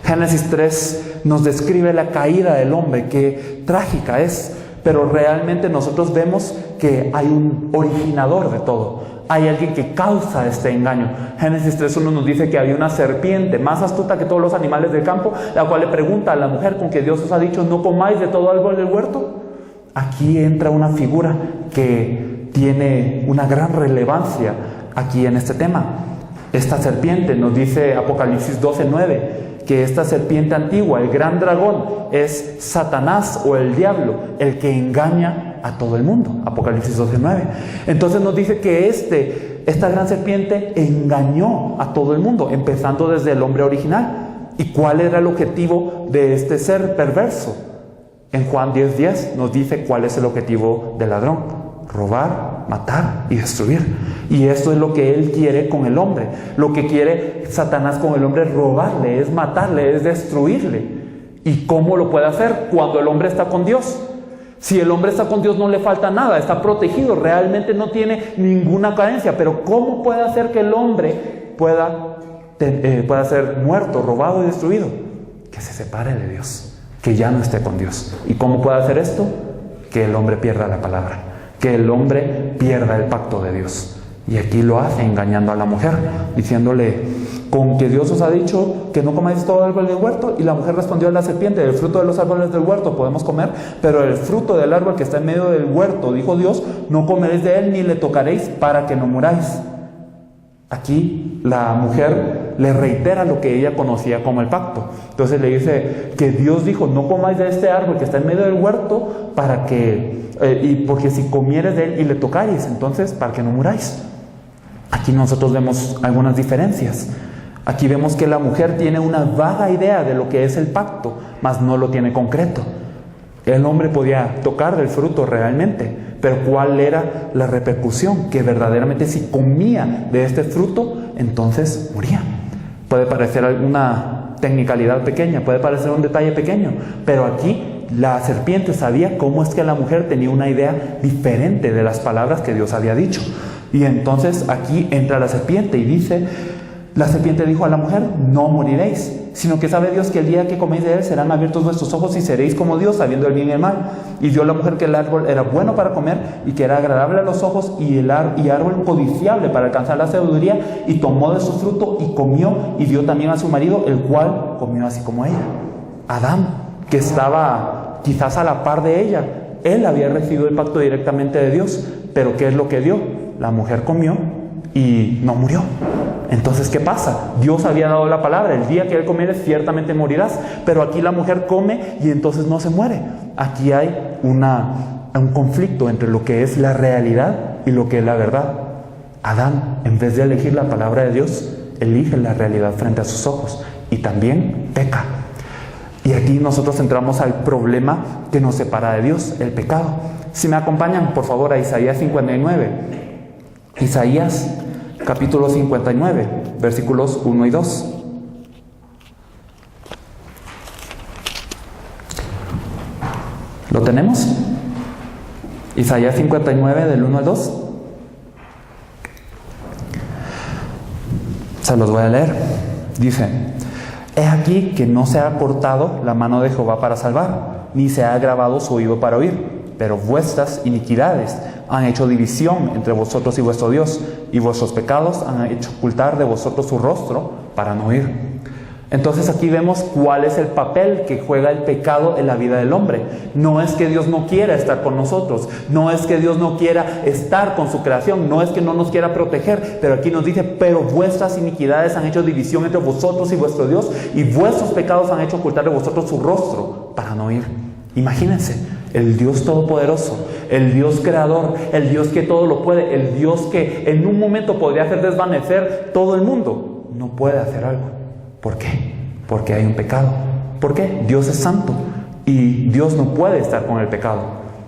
Génesis 3 nos describe la caída del hombre, que trágica es, pero realmente nosotros vemos que hay un originador de todo. Hay alguien que causa este engaño. Génesis 3:1 nos dice que había una serpiente más astuta que todos los animales del campo, la cual le pregunta a la mujer: ¿con que Dios os ha dicho no comáis de todo árbol del huerto? Aquí entra una figura que tiene una gran relevancia aquí en este tema. Esta serpiente, nos dice Apocalipsis 12:9, que esta serpiente antigua, el gran dragón, es Satanás o el diablo, el que engaña a todo el mundo. Apocalipsis 12:9. Entonces nos dice que esta gran serpiente engañó a todo el mundo, empezando desde el hombre original. ¿Y cuál era el objetivo de este ser perverso? En Juan 10:10 nos dice cuál es el objetivo del ladrón: robar, matar y destruir. Y esto es lo que él quiere con el hombre. Lo que quiere Satanás con el hombre es robarle, es matarle, es destruirle. ¿Y cómo lo puede hacer? Cuando el hombre está con Dios. Si el hombre está con Dios, no le falta nada, está protegido, realmente no tiene ninguna carencia. Pero ¿cómo puede hacer que el hombre pueda ser muerto, robado y destruido? Que se separe de Dios, que ya no esté con Dios. ¿Y cómo puede hacer esto? Que el hombre pierda la palabra, que el hombre pierda el pacto de Dios. Y aquí lo hace engañando a la mujer, diciéndole: con que Dios os ha dicho que no comáis todo árbol del huerto. Y la mujer respondió a la serpiente: del fruto de los árboles del huerto podemos comer, pero el fruto del árbol que está en medio del huerto, dijo Dios, no comeréis de él ni le tocaréis, para que no muráis. Aquí la mujer le reitera lo que ella conocía como el pacto. Entonces le dice que Dios dijo: no comáis de este árbol que está en medio del huerto, porque si comieres de él y le tocaréis, entonces para que no muráis. Aquí nosotros vemos algunas diferencias. Aquí vemos que la mujer tiene una vaga idea de lo que es el pacto, mas no lo tiene concreto. El hombre podía tocar del fruto realmente, pero ¿cuál era la repercusión? Que verdaderamente si comía de este fruto, entonces moría. Puede parecer alguna tecnicalidad pequeña, puede parecer un detalle pequeño, pero aquí la serpiente sabía cómo es que la mujer tenía una idea diferente de las palabras que Dios había dicho. Y entonces aquí entra la serpiente y dice: la serpiente dijo a la mujer: no moriréis, sino que sabe Dios que el día que coméis de él serán abiertos vuestros ojos y seréis como Dios, sabiendo el bien y el mal. Y vio la mujer que el árbol era bueno para comer y que era agradable a los ojos y árbol codiciable para alcanzar la sabiduría, y tomó de su fruto y comió, y dio también a su marido, el cual comió así como ella. Adán, que estaba quizás a la par de ella, él había recibido el pacto directamente de Dios, pero ¿qué es lo que dio? La mujer comió y no murió. Entonces, ¿qué pasa? Dios había dado la palabra: el día que él comieres ciertamente morirás. Pero aquí la mujer come y entonces no se muere. Aquí hay un conflicto entre lo que es la realidad y lo que es la verdad. Adán, en vez de elegir la palabra de Dios, elige la realidad frente a sus ojos y también peca. Y aquí nosotros entramos al problema que nos separa de Dios, el pecado. Si me acompañan, por favor, a Isaías 59. Isaías capítulo 59, versículos 1 y 2. ¿Lo tenemos? Isaías 59 del 1 al 2. Se los voy a leer. Dice: he aquí que no se ha cortado la mano de Jehová para salvar, ni se ha agravado su oído para oír, pero vuestras iniquidades han hecho división entre vosotros y vuestro Dios, y vuestros pecados han hecho ocultar de vosotros su rostro para no oír. Entonces aquí vemos cuál es el papel que juega el pecado en la vida del hombre. No es que Dios no quiera estar con nosotros, no es que Dios no quiera estar con su creación, no es que no nos quiera proteger, pero aquí nos dice: pero vuestras iniquidades han hecho división entre vosotros y vuestro Dios, y vuestros pecados han hecho ocultar de vosotros su rostro para no oír. Imagínense, el Dios todopoderoso, el Dios creador, el Dios que todo lo puede, el Dios que en un momento podría hacer desvanecer todo el mundo, no puede hacer algo. ¿Por qué? Porque hay un pecado. ¿Por qué? Dios es santo y Dios no puede estar con el pecado.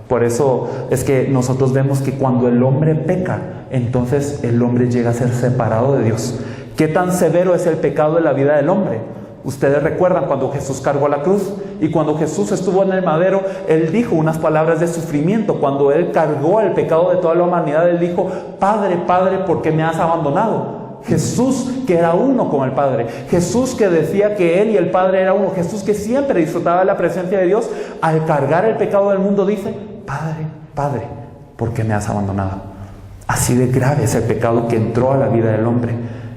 Por eso es que nosotros vemos que cuando el hombre peca, entonces el hombre llega a ser separado de Dios. ¿Qué tan severo es el pecado en la vida del hombre? Ustedes recuerdan cuando Jesús cargó la cruz, y cuando Jesús estuvo en el madero, Él dijo unas palabras de sufrimiento. Cuando Él cargó el pecado de toda la humanidad, Él dijo: Padre, Padre, ¿por qué me has abandonado? Jesús que era uno con el Padre, Jesús que decía que Él y el Padre era uno, Jesús que siempre disfrutaba de la presencia de Dios, al cargar el pecado del mundo dice: Padre, Padre, ¿por qué me has abandonado? Así de grave es el pecado que entró a la vida del hombre.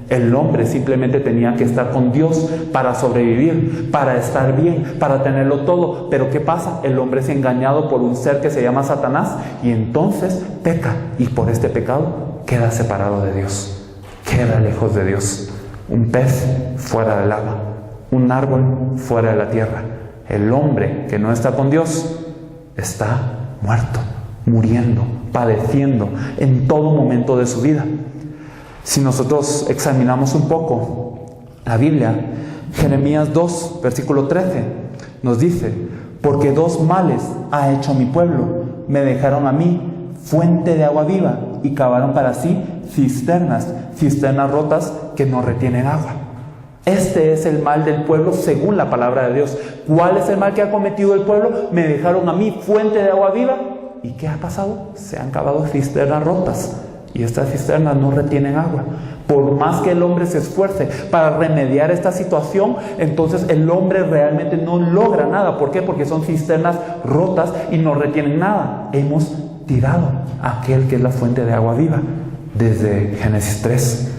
El hombre simplemente tenía que estar con Dios para sobrevivir, para estar bien, para tenerlo todo. Pero ¿qué pasa? El hombre es engañado por un ser que se llama Satanás y entonces peca. Y por este pecado queda separado de Dios, queda lejos de Dios. Un pez fuera del agua, un árbol fuera de la tierra. El hombre que no está con Dios está muerto, muriendo, padeciendo en todo momento de su vida. Si nosotros examinamos un poco la Biblia, Jeremías 2, versículo 13, nos dice: porque dos males ha hecho mi pueblo, me dejaron a mí fuente de agua viva y cavaron para sí cisternas rotas que no retienen agua. Este es el mal del pueblo según la palabra de Dios. ¿Cuál es el mal que ha cometido el pueblo? Me dejaron a mí fuente de agua viva. ¿Y qué ha pasado? Se han cavado cisternas rotas. Y estas cisternas no retienen agua. Por más que el hombre se esfuerce para remediar esta situación, entonces el hombre realmente no logra nada. ¿Por qué? Porque son cisternas rotas y no retienen nada. Hemos tirado a aquel que es la fuente de agua viva desde Génesis 3.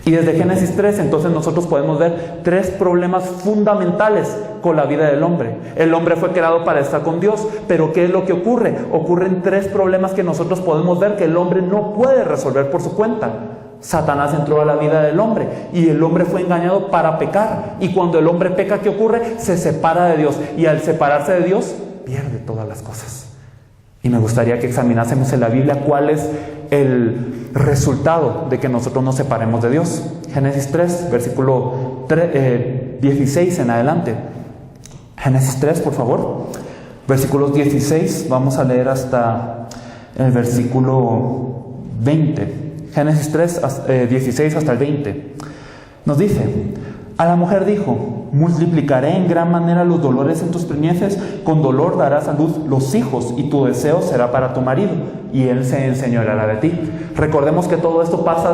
Y desde Génesis 3 entonces nosotros podemos ver tres problemas fundamentales con la vida del hombre. El hombre fue creado para estar con Dios, pero ¿qué es lo que ocurre? Ocurren tres problemas que nosotros podemos ver que el hombre no puede resolver por su cuenta. Satanás entró a la vida del hombre y el hombre fue engañado para pecar. Y cuando el hombre peca, ¿qué ocurre? Se separa de Dios y al separarse de Dios pierde todas las cosas. Y me gustaría que examinásemos en la Biblia cuál es el resultado de que nosotros nos separemos de Dios. Génesis 3, versículo 16 en adelante. Génesis 3, por favor. Versículos 16, vamos a leer hasta el versículo 20. Génesis 3, 16 hasta el 20. Nos dice: a la mujer dijo: multiplicaré en gran manera los dolores en tus preñeces, con dolor darás a luz los hijos, y tu deseo será para tu marido, y él se enseñoreará de ti. Recordemos que todo esto pasa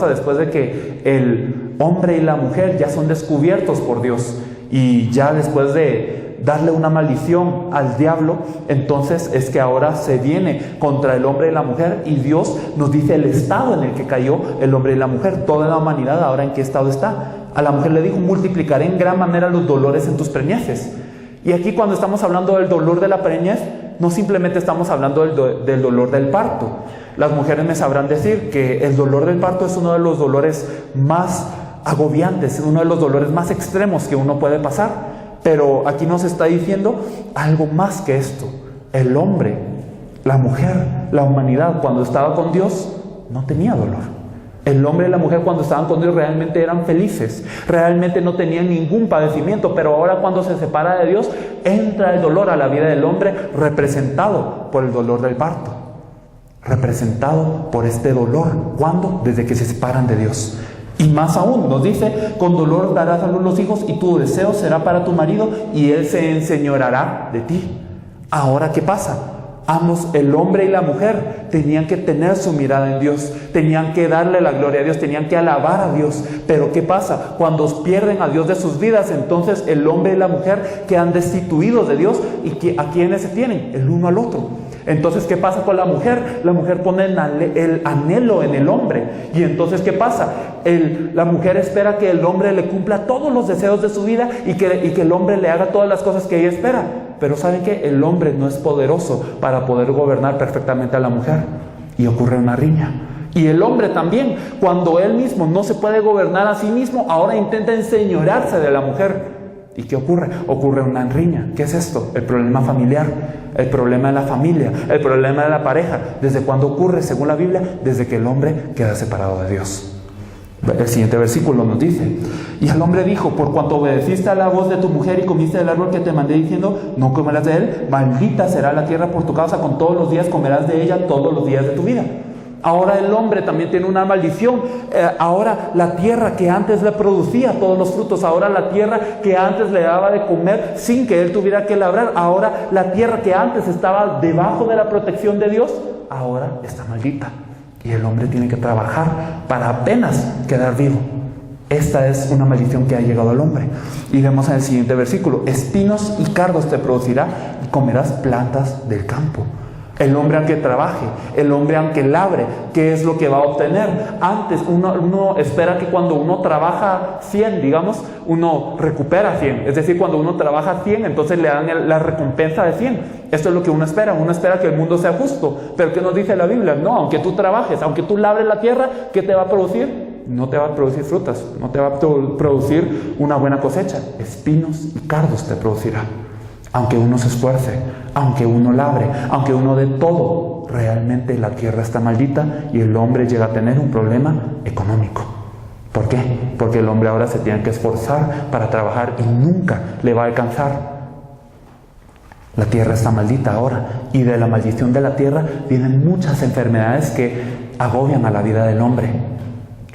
después de que el hombre y la mujer ya son descubiertos por Dios, y ya después de darle una maldición al diablo, entonces es que ahora se viene contra el hombre y la mujer, y Dios nos dice el estado en el que cayó el hombre y la mujer. Toda la humanidad ahora en qué estado está. A la mujer le dijo: multiplicaré en gran manera los dolores en tus preñeces. Y aquí, cuando estamos hablando del dolor de la preñez, no simplemente estamos hablando del dolor del parto. Las mujeres me sabrán decir que el dolor del parto es uno de los dolores más agobiantes, uno de los dolores más extremos que uno puede pasar. Pero aquí nos está diciendo algo más que esto. El hombre, la mujer, la humanidad, cuando estaba con Dios, no tenía dolor. El hombre y la mujer, cuando estaban con Dios, realmente eran felices, realmente no tenían ningún padecimiento. Pero ahora, cuando se separa de Dios, entra el dolor a la vida del hombre, representado por el dolor del parto, representado por este dolor. ¿Cuándo? Desde que se separan de Dios. Y más aún, nos dice: con dolor darás a luz los hijos, y tu deseo será para tu marido, y él se enseñoreará de ti. Ahora, ¿qué pasa? Ambos, el hombre y la mujer, tenían que tener su mirada en Dios, tenían que darle la gloria a Dios, tenían que alabar a Dios. Pero ¿qué pasa? Cuando pierden a Dios de sus vidas, entonces el hombre y la mujer quedan destituidos de Dios. ¿Y a quiénes se tienen? El uno al otro. Entonces, ¿qué pasa con la mujer? La mujer pone el anhelo en el hombre. Y entonces, ¿qué pasa? La mujer espera que el hombre le cumpla todos los deseos de su vida y que el hombre le haga todas las cosas que ella espera. Pero ¿saben qué? El hombre no es poderoso para poder gobernar perfectamente a la mujer. Y ocurre una riña. Y el hombre también, cuando él mismo no se puede gobernar a sí mismo, ahora intenta enseñorearse de la mujer. ¿Y qué ocurre? Ocurre una riña. ¿Qué es esto? El problema familiar, el problema de la familia, el problema de la pareja. ¿Desde cuándo ocurre, según la Biblia? Desde que el hombre queda separado de Dios. El siguiente versículo nos dice: y el hombre dijo: por cuanto obedeciste a la voz de tu mujer y comiste del árbol que te mandé diciendo: no comerás de él, maldita será la tierra por tu causa, con todos los días comerás de ella todos los días de tu vida. Ahora el hombre también tiene una maldición. Ahora la tierra que antes le producía todos los frutos, ahora la tierra que antes le daba de comer sin que él tuviera que labrar, ahora la tierra que antes estaba debajo de la protección de Dios, ahora está maldita. Y el hombre tiene que trabajar para apenas quedar vivo. Esta es una maldición que ha llegado al hombre. Y vemos en el siguiente versículo: espinos y cardos te producirá y comerás plantas del campo. El hombre aunque trabaje, el hombre aunque labre, ¿qué es lo que va a obtener? Antes uno espera que cuando uno trabaja 100, digamos, uno recupera 100. Es decir, cuando uno trabaja 100, entonces le dan la recompensa de 100. Esto es lo que uno espera que el mundo sea justo. Pero ¿qué nos dice la Biblia? No, aunque tú trabajes, aunque tú labres la tierra, ¿qué te va a producir? No te va a producir frutas, no te va a producir una buena cosecha. Espinos y cardos te producirá. Aunque uno se esfuerce, aunque uno labre, aunque uno dé todo, realmente la tierra está maldita y el hombre llega a tener un problema económico. ¿Por qué? Porque el hombre ahora se tiene que esforzar para trabajar y nunca le va a alcanzar. La tierra está maldita ahora, y de la maldición de la tierra vienen muchas enfermedades que agobian a la vida del hombre.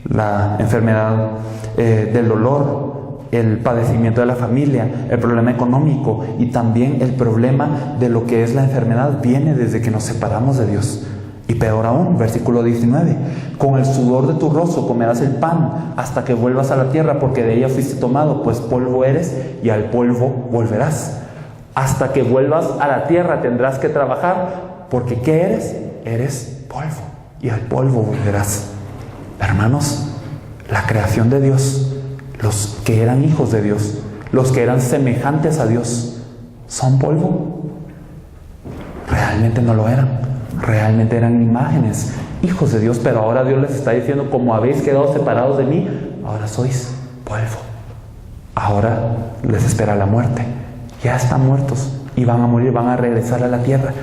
La enfermedad del dolor, el padecimiento de la familia, el problema económico y también el problema de lo que es la enfermedad viene desde que nos separamos de Dios. Y peor aún, versículo 19: con el sudor de tu rostro comerás el pan hasta que vuelvas a la tierra, porque de ella fuiste tomado, pues polvo eres y al polvo volverás. Hasta que vuelvas a la tierra tendrás que trabajar, porque ¿qué eres? Eres polvo y al polvo volverás. Hermanos, la creación de Dios, los que eran hijos de Dios, los que eran semejantes a Dios, ¿son polvo? Realmente no lo eran. Realmente eran imágenes, hijos de Dios, pero ahora Dios les está diciendo: como habéis quedado separados de mí, ahora sois polvo. Ahora les espera la muerte. Ya están muertos y van a morir, van a regresar a la tierra.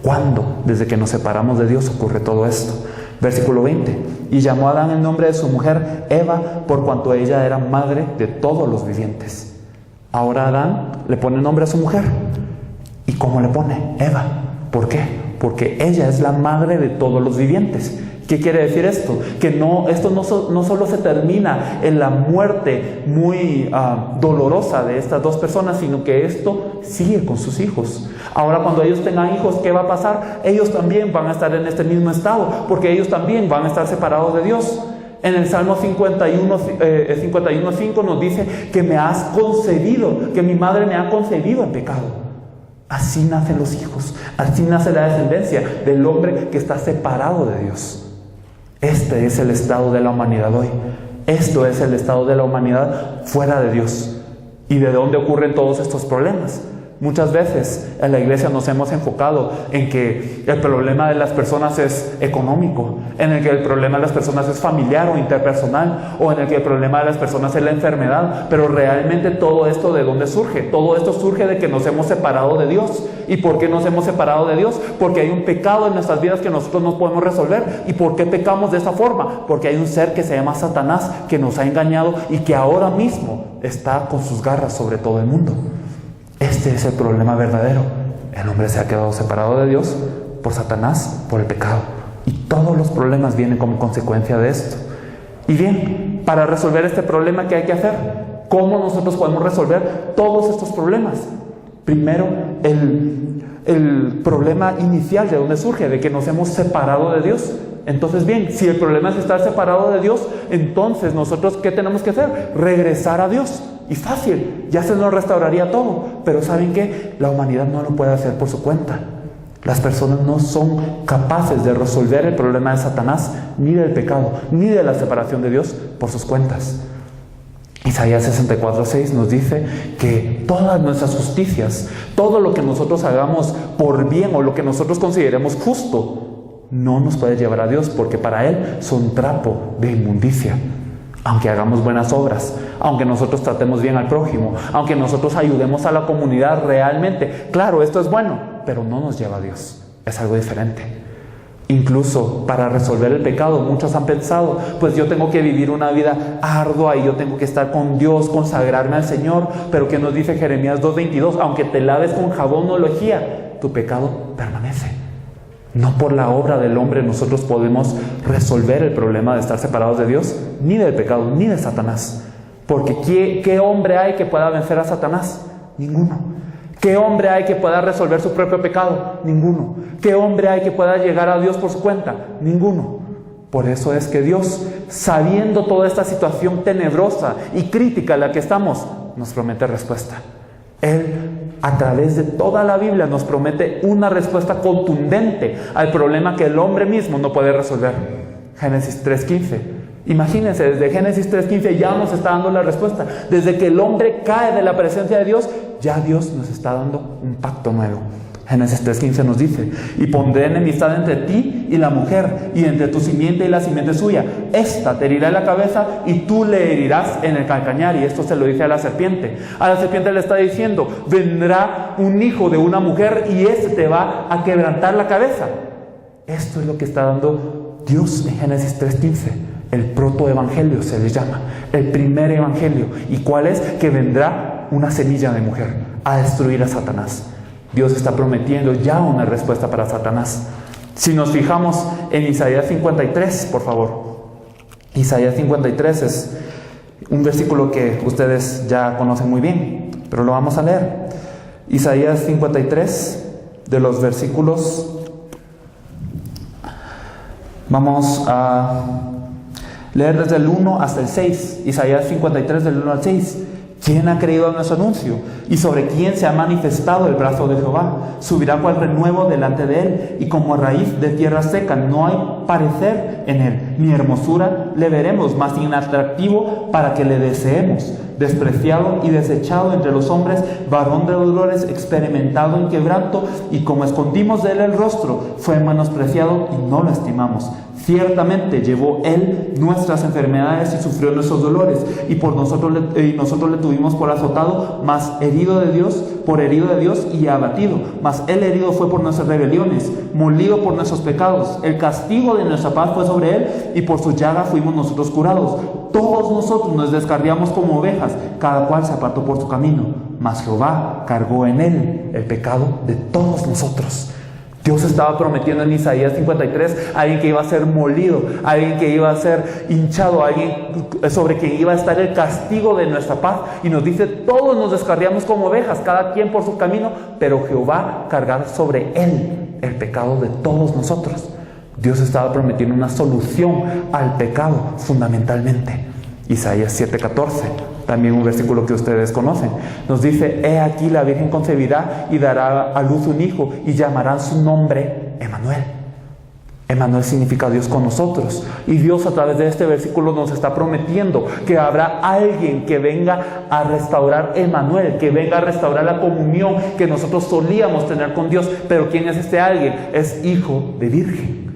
¿Cuándo? Desde que nos separamos de Dios ocurre todo esto. Versículo 20: y llamó a Adán el nombre de su mujer Eva, por cuanto ella era madre de todos los vivientes. Ahora Adán le pone nombre a su mujer. ¿Y cómo le pone? Eva. ¿Por qué? Porque ella es la madre de todos los vivientes. ¿Qué quiere decir esto? Que esto no solo se termina en la muerte muy dolorosa de estas dos personas, sino que esto sigue con sus hijos. Ahora, cuando ellos tengan hijos, ¿qué va a pasar? Ellos también van a estar en este mismo estado, porque ellos también van a estar separados de Dios. En el Salmo 51:5 nos dice que me has concebido, que mi madre me ha concebido en pecado. Así nacen los hijos, así nace la descendencia del hombre que está separado de Dios. Este es el estado de la humanidad hoy. Esto es el estado de la humanidad fuera de Dios. ¿Y de dónde ocurren todos estos problemas? Muchas veces en la iglesia nos hemos enfocado en que el problema de las personas es económico, en el que el problema de las personas es familiar o interpersonal, o en el que el problema de las personas es la enfermedad. Pero realmente todo esto, ¿de dónde surge? Todo esto surge de que nos hemos separado de Dios. ¿Y por qué nos hemos separado de Dios? Porque hay un pecado en nuestras vidas que nosotros no podemos resolver. ¿Y por qué pecamos de esta forma? Porque hay un ser que se llama Satanás, que nos ha engañado y que ahora mismo está con sus garras sobre todo el mundo. Este es el problema verdadero. El hombre se ha quedado separado de Dios por Satanás, por el pecado. Y todos los problemas vienen como consecuencia de esto. Y bien, para resolver este problema, ¿qué hay que hacer? ¿Cómo nosotros podemos resolver todos estos problemas? Primero, el problema inicial, ¿de dónde surge? De que nos hemos separado de Dios. Entonces, bien, si el problema es estar separado de Dios, entonces nosotros, ¿qué tenemos que hacer? Regresar a Dios. Y fácil, ya se nos restauraría todo. Pero ¿saben qué? La humanidad no lo puede hacer por su cuenta. Las personas no son capaces de resolver el problema de Satanás, ni del pecado, ni de la separación de Dios por sus cuentas. Isaías 64:6 nos dice que todas nuestras justicias, todo lo que nosotros hagamos por bien o lo que nosotros consideremos justo, no nos puede llevar a Dios, porque para Él son trapo de inmundicia. Aunque hagamos buenas obras, aunque nosotros tratemos bien al prójimo, aunque nosotros ayudemos a la comunidad realmente, claro, esto es bueno, pero no nos lleva a Dios, es algo diferente. Incluso para resolver el pecado, muchos han pensado, pues yo tengo que vivir una vida ardua y yo tengo que estar con Dios, consagrarme al Señor. Pero ¿qué nos dice Jeremías 2:22? Aunque te laves con jabón o lejía, tu pecado permanece. No por la obra del hombre nosotros podemos resolver el problema de estar separados de Dios, ni del pecado, ni de Satanás. Porque ¿qué hombre hay que pueda vencer a Satanás? Ninguno. ¿Qué hombre hay que pueda resolver su propio pecado? Ninguno. ¿Qué hombre hay que pueda llegar a Dios por su cuenta? Ninguno. Por eso es que Dios, sabiendo toda esta situación tenebrosa y crítica en la que estamos, nos promete respuesta. Él, a través de toda la Biblia, nos promete una respuesta contundente al problema que el hombre mismo no puede resolver. Génesis 3:15. Imagínense, desde Génesis 3:15 ya nos está dando la respuesta. Desde que el hombre cae de la presencia de Dios, ya Dios nos está dando un pacto nuevo. Génesis 3:15 nos dice: y pondré enemistad entre ti y la mujer, y entre tu simiente y la simiente suya. Esta te herirá en la cabeza y tú le herirás en el calcañar. Y esto se lo dice a la serpiente. A la serpiente le está diciendo: vendrá un hijo de una mujer y ese te va a quebrantar la cabeza. Esto es lo que está dando Dios en Génesis 3:15. El protoevangelio se le llama, el primer evangelio. ¿Y cuál es? Que vendrá una semilla de mujer a destruir a Satanás. Dios está prometiendo ya una respuesta para Satanás. Si nos fijamos en Isaías 53, por favor. Isaías 53 es un versículo que ustedes ya conocen muy bien, pero lo vamos a leer. Isaías 53, de los versículos, vamos a leer desde el 1 hasta el 6. Isaías 53 del 1 al 6. ¿Quién ha creído a nuestro anuncio? ¿Y sobre quién se ha manifestado el brazo de Jehová? Subirá cual renuevo delante de él, y como raíz de tierra seca. No hay parecer en él, ni hermosura le veremos, más inatractivo para que le deseemos. Despreciado y desechado entre los hombres, varón de dolores, experimentado en quebranto, y como escondimos de él el rostro, fue menospreciado y no lo estimamos. Ciertamente llevó él nuestras enfermedades y sufrió nuestros dolores, y nosotros le tuvimos por azotado, mas herido de Dios, por herido de Dios y abatido. Mas él herido fue por nuestras rebeliones, molido por nuestros pecados. El castigo de nuestra paz fue sobre él, y por su llaga fuimos nosotros curados. Todos nosotros nos descarriamos como ovejas, cada cual se apartó por su camino, mas Jehová cargó en él el pecado de todos nosotros. Dios estaba prometiendo en Isaías 53 a alguien que iba a ser molido, a alguien que iba a ser hinchado, a alguien sobre quien iba a estar el castigo de nuestra paz. Y nos dice: todos nos descarriamos como ovejas, cada quien por su camino, pero Jehová cargará sobre él el pecado de todos nosotros. Dios estaba prometiendo una solución al pecado fundamentalmente. Isaías 7:14, también un versículo que ustedes conocen, nos dice: he aquí la Virgen concebirá y dará a luz un hijo, y llamarán su nombre Emmanuel. Emmanuel significa Dios con nosotros. Y Dios, a través de este versículo, nos está prometiendo que habrá alguien que venga a restaurar Emmanuel, que venga a restaurar la comunión que nosotros solíamos tener con Dios. Pero ¿quién es este alguien? Es hijo de virgen.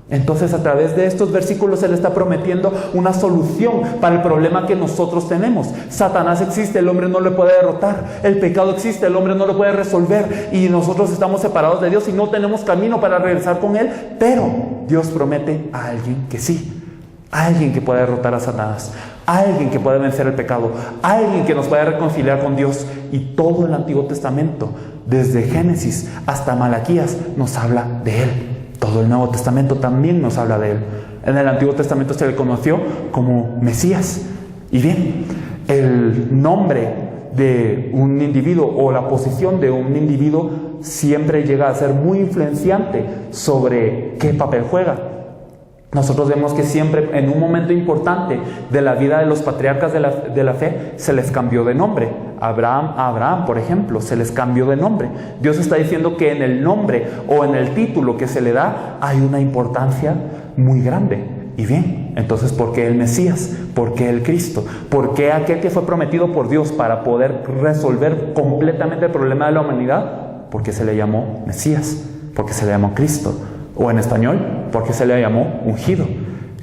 Entonces, a través de estos versículos Él está prometiendo una solución para el problema que nosotros tenemos. Satanás existe, el hombre no lo puede derrotar. El pecado existe, el hombre no lo puede resolver. Y nosotros estamos separados de Dios y no tenemos camino para regresar con Él. Pero Dios promete a alguien que sí. A alguien que pueda derrotar a Satanás. A alguien que pueda vencer el pecado. A alguien que nos pueda reconciliar con Dios. Y todo el Antiguo Testamento, desde Génesis hasta Malaquías, nos habla de Él. Todo el Nuevo Testamento también nos habla de Él. En el Antiguo Testamento se le conoció como Mesías. Y bien, el nombre de un individuo o la posición de un individuo siempre llega a ser muy influenciante sobre qué papel juega. Nosotros vemos que siempre en un momento importante de la vida de los patriarcas de la fe se les cambió de nombre. A Abraham, por ejemplo, se les cambió de nombre. Dios está diciendo que en el nombre o en el título que se le da hay una importancia muy grande. Y bien, entonces, ¿por qué el Mesías? ¿Por qué el Cristo? ¿Por qué aquel que fue prometido por Dios para poder resolver completamente el problema de la humanidad? Porque se le llamó Mesías, porque se le llamó Cristo. O en español, porque se le llamó ungido.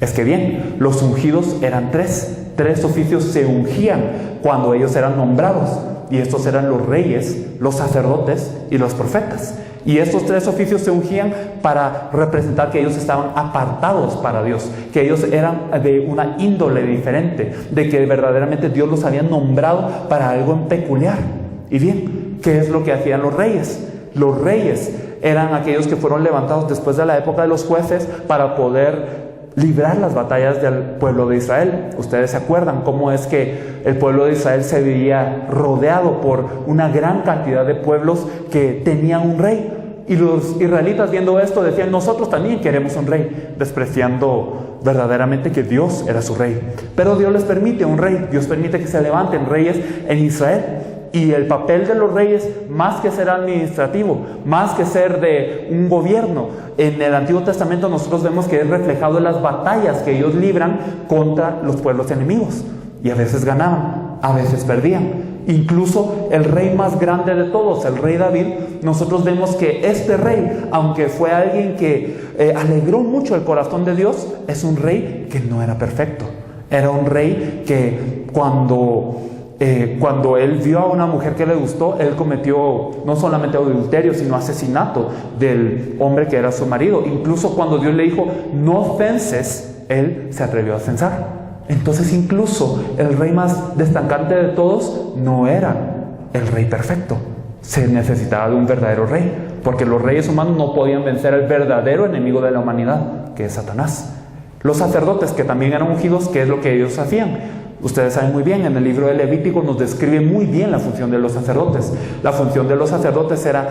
Es que bien, los ungidos eran tres oficios se ungían cuando ellos eran nombrados, y estos eran los reyes, los sacerdotes y los profetas. Y estos tres oficios se ungían para representar que ellos estaban apartados para Dios, que ellos eran de una índole diferente, de que verdaderamente Dios los había nombrado para algo en peculiar. Y bien, ¿qué es lo que hacían los reyes? Los reyes eran aquellos que fueron levantados después de la época de los jueces para poder librar las batallas del pueblo de Israel. Ustedes se acuerdan cómo es que el pueblo de Israel se veía rodeado por una gran cantidad de pueblos que tenían un rey. Y los israelitas, viendo esto, decían: nosotros también queremos un rey, despreciando verdaderamente que Dios era su rey. Pero Dios les permite un rey. Dios permite que se levanten reyes en Israel. Y el papel de los reyes, más que ser administrativo, más que ser de un gobierno, en el Antiguo Testamento nosotros vemos que es reflejado en las batallas que ellos libran contra los pueblos enemigos. Y a veces ganaban, a veces perdían. Incluso el rey más grande de todos, el rey David, nosotros vemos que este rey, aunque fue alguien que alegró mucho el corazón de Dios, es un rey que no era perfecto. Era un rey que cuando él vio a una mujer que le gustó, él cometió no solamente adulterio, sino asesinato del hombre que era su marido. Incluso cuando Dios le dijo: no censes, él se atrevió a censar. Entonces incluso el rey más destacante de todos no era el rey perfecto. Se necesitaba de un verdadero rey, porque los reyes humanos no podían vencer al verdadero enemigo de la humanidad, que es Satanás. Los sacerdotes, que también eran ungidos, ¿qué es lo que ellos hacían? Ustedes saben muy bien, en el libro de Levítico nos describe muy bien la función de los sacerdotes. La función de los sacerdotes era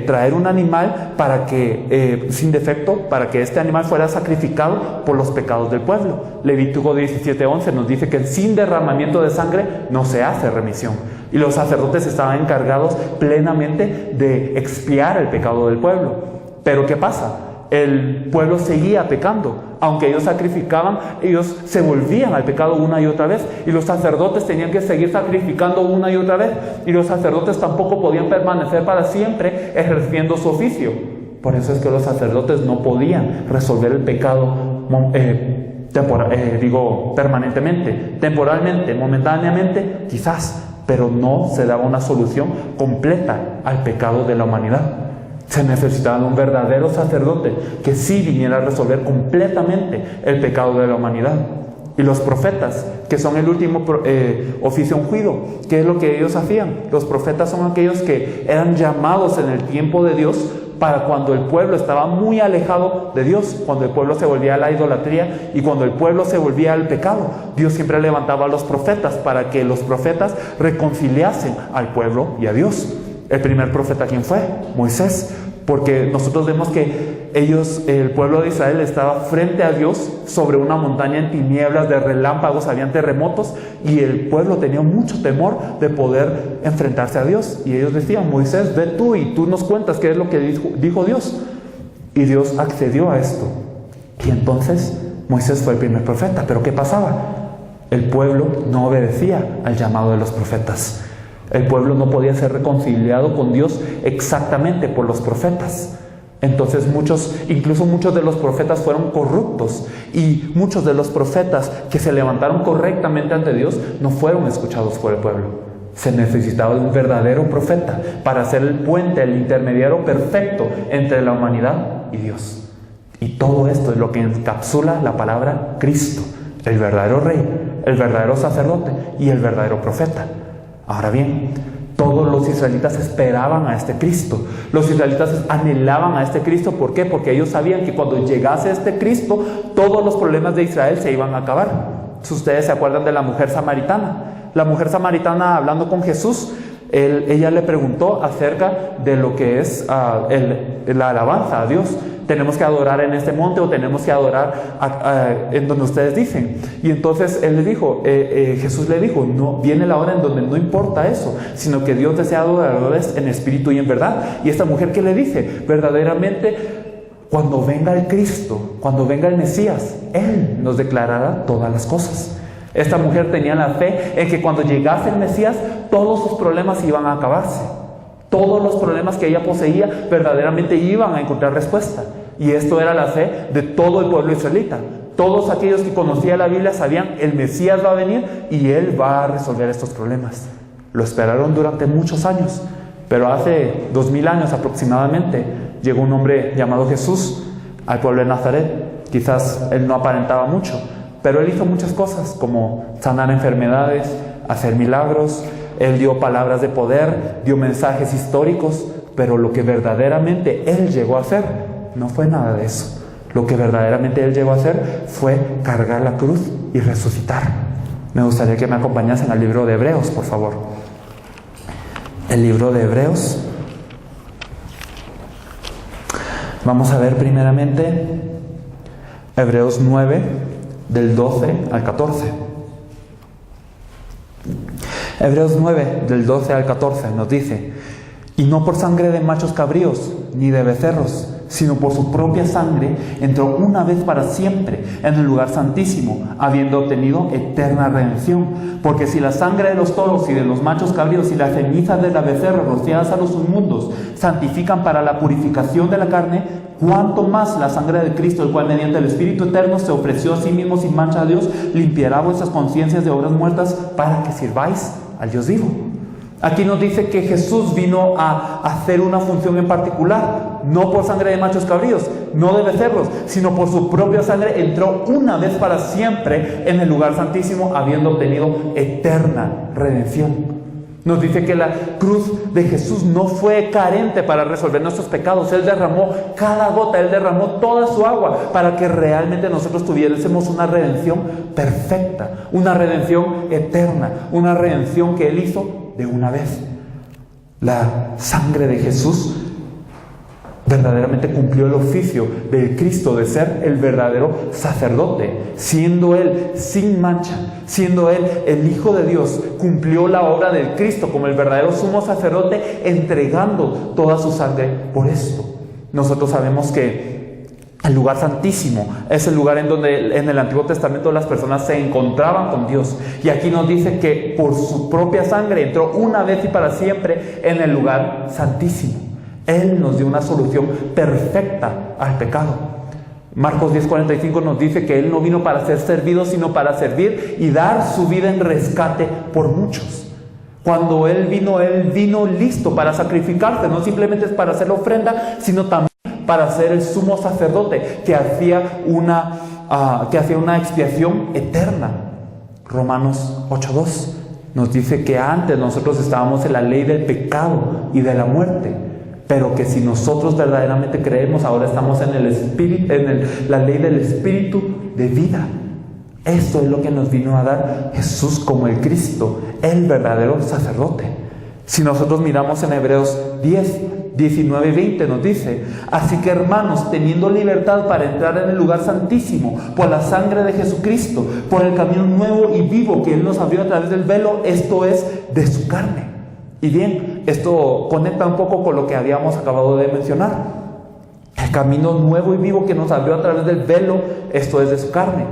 traer un animal para que, sin defecto, para que este animal fuera sacrificado por los pecados del pueblo. Levítico 17:11 nos dice que sin derramamiento de sangre no se hace remisión. Y los sacerdotes estaban encargados plenamente de expiar el pecado del pueblo. Pero ¿qué pasa? El pueblo seguía pecando. Aunque ellos sacrificaban, ellos se volvían al pecado una y otra vez. Y los sacerdotes tenían que seguir sacrificando una y otra vez. Y los sacerdotes tampoco podían permanecer para siempre ejerciendo su oficio. Por eso es que los sacerdotes no podían resolver el pecado permanentemente. Temporalmente, momentáneamente, quizás. Pero no se daba una solución completa al pecado de la humanidad. Se necesitaba de un verdadero sacerdote que sí viniera a resolver completamente el pecado de la humanidad. Y los profetas, que son el último oficio ungido, ¿qué es lo que ellos hacían? Los profetas son aquellos que eran llamados en el tiempo de Dios para cuando el pueblo estaba muy alejado de Dios, cuando el pueblo se volvía a la idolatría y cuando el pueblo se volvía al pecado. Dios siempre levantaba a los profetas para que los profetas reconciliasen al pueblo y a Dios. El primer profeta, ¿quién fue? Moisés. Porque nosotros vemos que el pueblo de Israel estaba frente a Dios sobre una montaña en tinieblas de relámpagos, habían terremotos y el pueblo tenía mucho temor de poder enfrentarse a Dios. Y ellos decían: Moisés, ve tú y tú nos cuentas qué es lo que dijo Dios. Y Dios accedió a esto. Y entonces Moisés fue el primer profeta. Pero ¿qué pasaba? El pueblo no obedecía al llamado de los profetas. El pueblo no podía ser reconciliado con Dios exactamente por los profetas. Entonces incluso muchos de los profetas fueron corruptos. Y muchos de los profetas que se levantaron correctamente ante Dios no fueron escuchados por el pueblo. Se necesitaba de un verdadero profeta para ser el puente, el intermediario perfecto entre la humanidad y Dios. Y todo esto es lo que encapsula la palabra Cristo, el verdadero rey, el verdadero sacerdote y el verdadero profeta. Ahora bien, todos los israelitas esperaban a este Cristo. Los israelitas anhelaban a este Cristo. ¿Por qué? Porque ellos sabían que cuando llegase este Cristo, todos los problemas de Israel se iban a acabar. Si ustedes se acuerdan de la mujer samaritana. La mujer samaritana, hablando con Jesús, ella le preguntó acerca de lo que es la alabanza a Dios. ¿Tenemos que adorar en este monte o tenemos que adorar en donde ustedes dicen? Y entonces Jesús le dijo: no, viene la hora en donde no importa eso, sino que Dios desea adoradores en espíritu y en verdad. Y esta mujer, ¿qué le dice? Verdaderamente, cuando venga el Cristo, cuando venga el Mesías, Él nos declarará todas las cosas. Esta mujer tenía la fe en que cuando llegase el Mesías, todos sus problemas iban a acabarse. Todos los problemas que ella poseía verdaderamente iban a encontrar respuesta. Y esto era la fe de todo el pueblo israelita. Todos aquellos que conocían la Biblia sabían: el Mesías va a venir y Él va a resolver estos problemas. Lo esperaron durante muchos años, pero hace 2000 años aproximadamente llegó un hombre llamado Jesús al pueblo de Nazaret. Quizás Él no aparentaba mucho, pero Él hizo muchas cosas, como sanar enfermedades, hacer milagros. Él dio palabras de poder, dio mensajes históricos, pero lo que verdaderamente Él llegó a hacer no fue nada de eso. Lo que verdaderamente Él llegó a hacer fue cargar la cruz y resucitar. Me gustaría que me acompañasen al libro de Hebreos, por favor. El libro de Hebreos, Vamos a ver primeramente Hebreos 9, del 12 al 14. Hebreos 9, del 12 al 14 nos dice: y no por sangre de machos cabríos, ni de becerros, sino por su propia sangre, entró una vez para siempre en el lugar santísimo, habiendo obtenido eterna redención. Porque si la sangre de los toros y de los machos cabríos y las cenizas de la becerra rociadas a los inmundos santifican para la purificación de la carne, cuánto más la sangre de Cristo, el cual mediante el Espíritu Eterno se ofreció a sí mismo sin mancha a Dios, limpiará vuestras conciencias de obras muertas para que sirváis al Dios vivo. Aquí nos dice que Jesús vino a hacer una función en particular, no por sangre de machos cabríos, no de becerros, sino por su propia sangre entró una vez para siempre en el lugar santísimo, habiendo obtenido eterna redención. Nos dice que la cruz de Jesús no fue carente para resolver nuestros pecados. Él derramó cada gota, Él derramó toda su agua para que realmente nosotros tuviésemos una redención perfecta, una redención eterna, una redención que Él hizo de una vez. La sangre de Jesús verdaderamente cumplió el oficio del Cristo de ser el verdadero sacerdote, siendo Él sin mancha, siendo Él el Hijo de Dios, cumplió la obra del Cristo como el verdadero sumo sacerdote, entregando toda su sangre por esto. Nosotros sabemos que el lugar santísimo es el lugar en donde en el Antiguo Testamento las personas se encontraban con Dios. Y aquí nos dice que por su propia sangre entró una vez y para siempre en el lugar santísimo. Él nos dio una solución perfecta al pecado. Marcos 10:45 nos dice que Él no vino para ser servido, sino para servir y dar su vida en rescate por muchos. Cuando Él vino listo para sacrificarse, no simplemente es para hacer la ofrenda, sino también para ser el sumo sacerdote que hacía una expiación eterna. Romanos 8:2 nos dice que antes nosotros estábamos en la ley del pecado y de la muerte, pero que si nosotros verdaderamente creemos, ahora estamos en el espíritu, la ley del espíritu de vida. Esto es lo que nos vino a dar Jesús como el Cristo, el verdadero sacerdote. Si nosotros miramos en Hebreos 10:19 y 20 nos dice: así que hermanos, teniendo libertad para entrar en el lugar santísimo por la sangre de Jesucristo, por el camino nuevo y vivo que Él nos abrió a través del velo, esto es, de su carne. Y bien, esto conecta un poco con lo que habíamos acabado de mencionar. El camino nuevo y vivo que nos abrió a través del velo, esto es de su carne.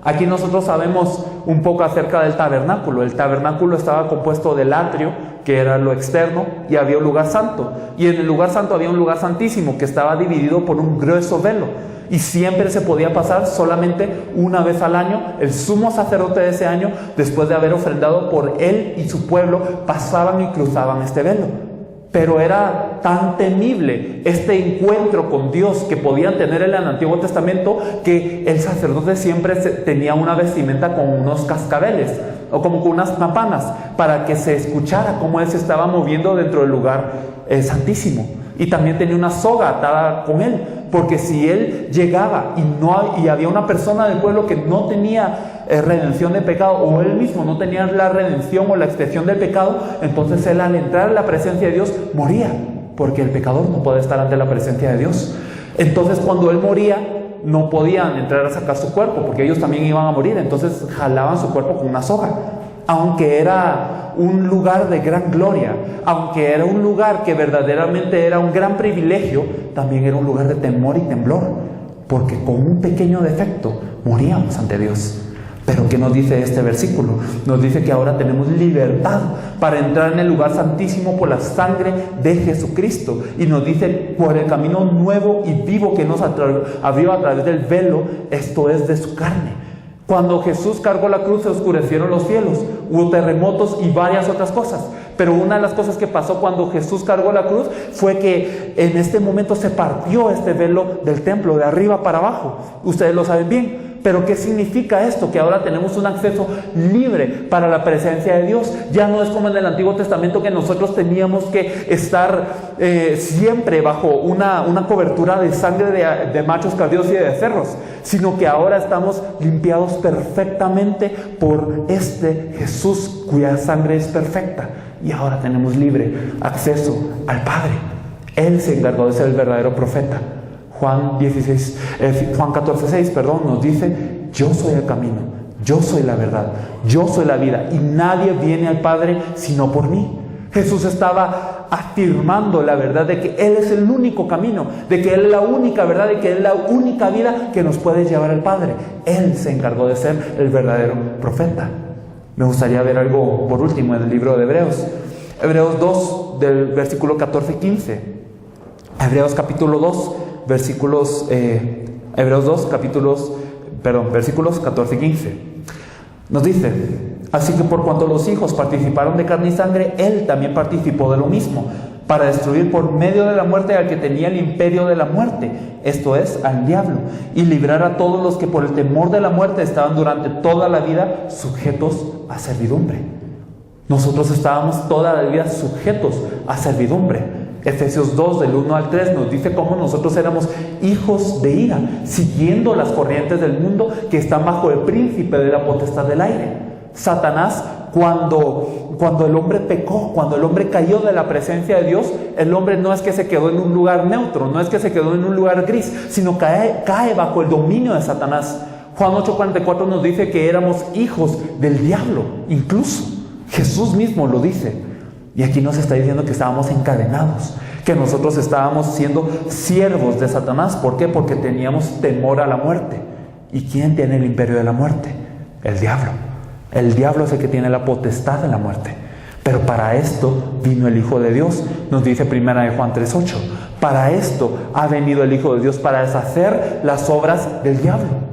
Aquí nosotros sabemos un poco acerca del tabernáculo. El tabernáculo estaba compuesto del atrio, que era lo externo, y había un lugar santo. Y en el lugar santo había un lugar santísimo que estaba dividido por un grueso velo. Y siempre se podía pasar solamente una vez al año. El sumo sacerdote de ese año, después de haber ofrendado por él y su pueblo, pasaban y cruzaban este velo. Pero era tan temible este encuentro con Dios que podían tener en el Antiguo Testamento, que el sacerdote siempre tenía una vestimenta con unos cascabeles o como con unas campanas para que se escuchara cómo él se estaba moviendo dentro del lugar santísimo. Y también tenía una soga atada con él, porque si él llegaba y había una persona del pueblo que no tenía redención de pecado, o él mismo no tenía la redención o la expiación del pecado, entonces él, al entrar en la presencia de Dios, moría, porque el pecador no puede estar ante la presencia de Dios. Entonces cuando él moría, no podían entrar a sacar su cuerpo, porque ellos también iban a morir. Entonces jalaban su cuerpo con una soga. Aunque era un lugar de gran gloria, aunque era un lugar que verdaderamente era un gran privilegio, también era un lugar de temor y temblor, porque con un pequeño defecto moríamos ante Dios. Pero ¿qué nos dice este versículo? Nos dice que ahora tenemos libertad para entrar en el lugar santísimo por la sangre de Jesucristo. Y nos dice, por el camino nuevo y vivo que nos abrió a través del velo, esto es, de su carne. Cuando Jesús cargó la cruz, se oscurecieron los cielos, hubo terremotos y varias otras cosas. Pero una de las cosas que pasó cuando Jesús cargó la cruz fue que en este momento se partió este velo del templo de arriba para abajo. Ustedes lo saben bien. Pero ¿qué significa esto? Que ahora tenemos un acceso libre para la presencia de Dios. Ya no es como en el Antiguo Testamento, que nosotros teníamos que estar siempre bajo una cobertura de sangre de machos cabríos y de becerros, sino que ahora estamos limpiados perfectamente por este Jesús cuya sangre es perfecta. Y ahora tenemos libre acceso al Padre. Él se encargó de ser el verdadero profeta. Juan 14:6, nos dice: yo soy el camino, yo soy la verdad, yo soy la vida, y nadie viene al Padre sino por mí. Jesús estaba afirmando la verdad de que Él es el único camino, de que Él es la única verdad, de que Él es la única vida que nos puede llevar al Padre. Él se encargó de ser el verdadero profeta. Me gustaría ver algo por último en el libro de Hebreos. Hebreos 2, del versículo 14 y 15. Hebreos capítulo 2, versículos 14 y 15. Nos dice: así que por cuanto los hijos participaron de carne y sangre, Él también participó de lo mismo, para destruir por medio de la muerte al que tenía el imperio de la muerte, esto es, al diablo, y librar a todos los que por el temor de la muerte estaban durante toda la vida sujetos a servidumbre. Nosotros estábamos toda la vida sujetos a servidumbre. Efesios 2, del 1 al 3, nos dice cómo nosotros éramos hijos de ira, siguiendo las corrientes del mundo que están bajo el príncipe de la potestad del aire. Satanás, cuando el hombre pecó, cuando el hombre cayó de la presencia de Dios, el hombre no es que se quedó en un lugar neutro, no es que se quedó en un lugar gris, sino cae bajo el dominio de Satanás. Juan 8:44 nos dice que éramos hijos del diablo, incluso Jesús mismo lo dice. Y aquí nos está diciendo que estábamos encadenados, que nosotros estábamos siendo siervos de Satanás. ¿Por qué? Porque teníamos temor a la muerte. ¿Y quién tiene el imperio de la muerte? El diablo. El diablo es el que tiene la potestad de la muerte. Pero para esto vino el Hijo de Dios. Nos dice 1 Juan 3:8. Para esto ha venido el Hijo de Dios, para deshacer las obras del diablo.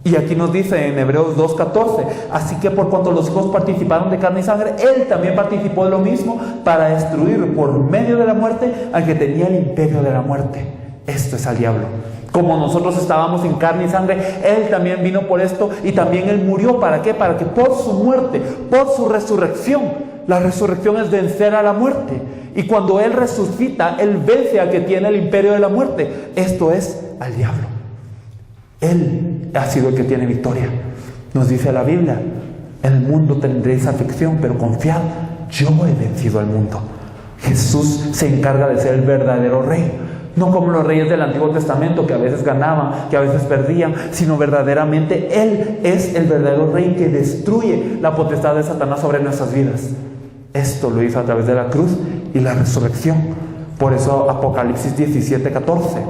Y aquí nos dice en Hebreos 2:14: así que por cuanto los hijos participaron de carne y sangre, Él también participó de lo mismo, para destruir por medio de la muerte al que tenía el imperio de la muerte. Esto es al diablo. Como nosotros estábamos en carne y sangre, Él también vino por esto, y también Él murió. ¿Para qué? Para que por su muerte, por su resurrección, la resurrección es vencer a la muerte. Y cuando Él resucita, Él vence al que tiene el imperio de la muerte. Esto es al diablo. Él ha sido el que tiene victoria. Nos dice la Biblia: en el mundo tendréis aflicción, pero confiad, yo he vencido al mundo. Jesús se encarga de ser el verdadero rey, no como los reyes del Antiguo Testamento, que a veces ganaban, que a veces perdían, sino verdaderamente Él es el verdadero rey que destruye la potestad de Satanás sobre nuestras vidas. Esto lo hizo a través de la cruz y la resurrección. Por eso Apocalipsis 17:14.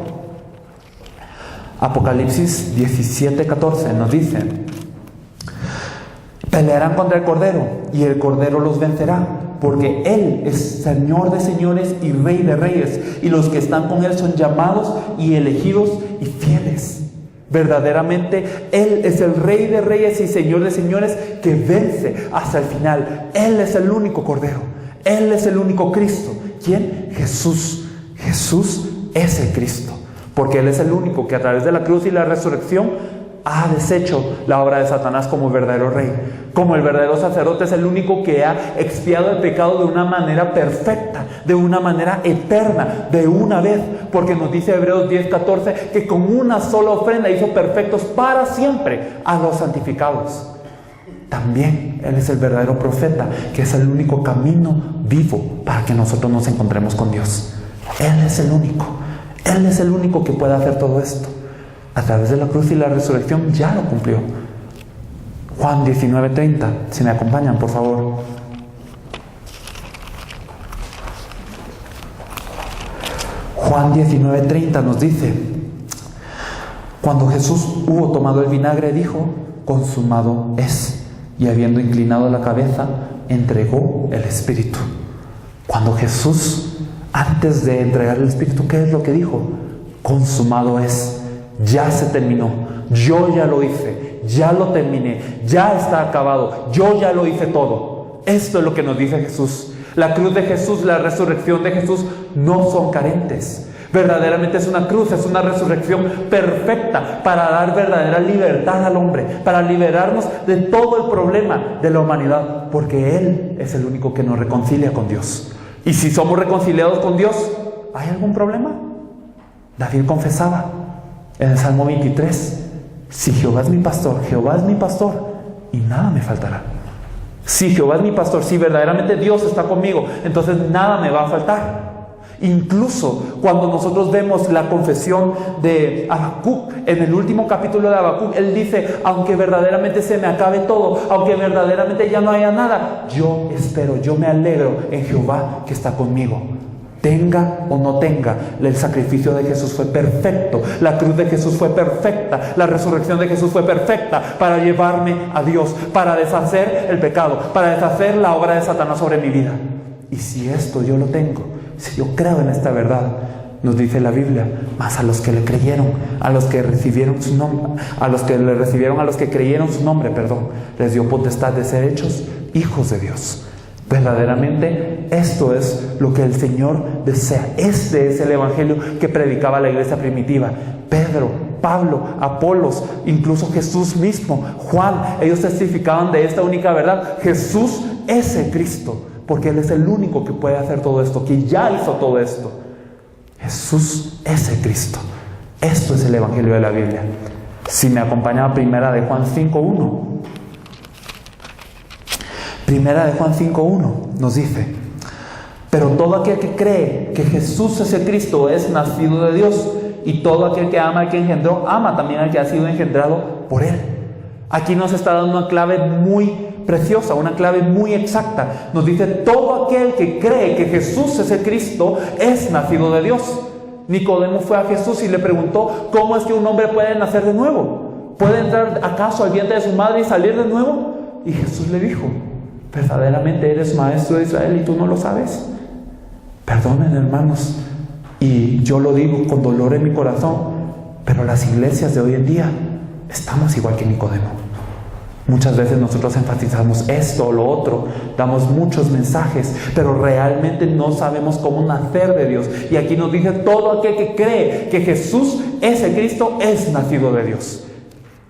Apocalipsis 17:14 nos dice: pelearán contra el Cordero, y el Cordero los vencerá, porque Él es Señor de señores y Rey de reyes, y los que están con Él son llamados y elegidos y fieles. Verdaderamente Él es el Rey de reyes y Señor de señores, que vence hasta el final. Él es el único Cordero, Él es el único Cristo. ¿Quién? Jesús. Jesús es el Cristo, porque Él es el único que a través de la cruz y la resurrección ha deshecho la obra de Satanás como verdadero rey. Como el verdadero sacerdote es el único que ha expiado el pecado de una manera perfecta, de una manera eterna, de una vez. Porque nos dice Hebreos 10:14 que con una sola ofrenda hizo perfectos para siempre a los santificados. También Él es el verdadero profeta, que es el único camino vivo para que nosotros nos encontremos con Dios. Él es el único. Él es el único que puede hacer todo esto. A través de la cruz y la resurrección ya lo cumplió. Juan 19:30, si me acompañan, por favor. Juan 19:30 nos dice: cuando Jesús hubo tomado el vinagre, dijo: consumado es. Y habiendo inclinado la cabeza, entregó el Espíritu. Cuando Jesús, antes de entregar el Espíritu, ¿qué es lo que dijo? Consumado es. Ya se terminó. Yo ya lo hice. Ya lo terminé. Ya está acabado. Yo ya lo hice todo. Esto es lo que nos dice Jesús. La cruz de Jesús, la resurrección de Jesús no son carentes. Verdaderamente es una cruz, es una resurrección perfecta para dar verdadera libertad al hombre, para liberarnos de todo el problema de la humanidad, porque Él es el único que nos reconcilia con Dios. Y si somos reconciliados con Dios, ¿hay algún problema? David confesaba en el Salmo 23: si Jehová es mi pastor, Jehová es mi pastor, y nada me faltará. Si Jehová es mi pastor, si verdaderamente Dios está conmigo, entonces nada me va a faltar. Incluso cuando nosotros vemos la confesión de Habacuc, en el último capítulo de Habacuc, él dice: aunque verdaderamente se me acabe todo, aunque verdaderamente ya no haya nada, yo espero, yo me alegro en Jehová que está conmigo. Tenga o no tenga, el sacrificio de Jesús fue perfecto, la cruz de Jesús fue perfecta, la resurrección de Jesús fue perfecta para llevarme a Dios, para deshacer el pecado, para deshacer la obra de Satanás sobre mi vida. Y si esto yo lo tengo, si yo creo en esta verdad, nos dice la Biblia, más a los que le creyeron, a los que recibieron su nombre, a los que le recibieron, a los que creyeron su nombre, les dio potestad de ser hechos hijos de Dios. Verdaderamente esto es lo que el Señor desea. Este es el evangelio que predicaba la iglesia primitiva. Pedro, Pablo, Apolos, incluso Jesús mismo, Juan, ellos testificaban de esta única verdad: Jesús es el Cristo, porque Él es el único que puede hacer todo esto, que ya hizo todo esto. Jesús es el Cristo. Esto es el evangelio de la Biblia. Si me acompaña a Primera de Juan 5:1. Primera de Juan 5:1 nos dice: pero todo aquel que cree que Jesús es el Cristo es nacido de Dios, y todo aquel que ama al que engendró, ama también al que ha sido engendrado por Él. Aquí nos está dando una clave muy preciosa, una clave muy exacta. Nos dice: todo aquel que cree que Jesús es el Cristo es nacido de Dios. Nicodemo fue a Jesús y le preguntó: ¿cómo es que un hombre puede nacer de nuevo? ¿Puede entrar acaso al vientre de su madre y salir de nuevo? Y Jesús le dijo: verdaderamente eres maestro de Israel y tú no lo sabes. Perdonen, hermanos, y yo lo digo con dolor en mi corazón, pero las iglesias de hoy en día estamos igual que Nicodemo. Muchas veces nosotros enfatizamos esto o lo otro, damos muchos mensajes, pero realmente no sabemos cómo nacer de Dios. Y aquí nos dice: todo aquel que cree que Jesús es el Cristo es nacido de Dios.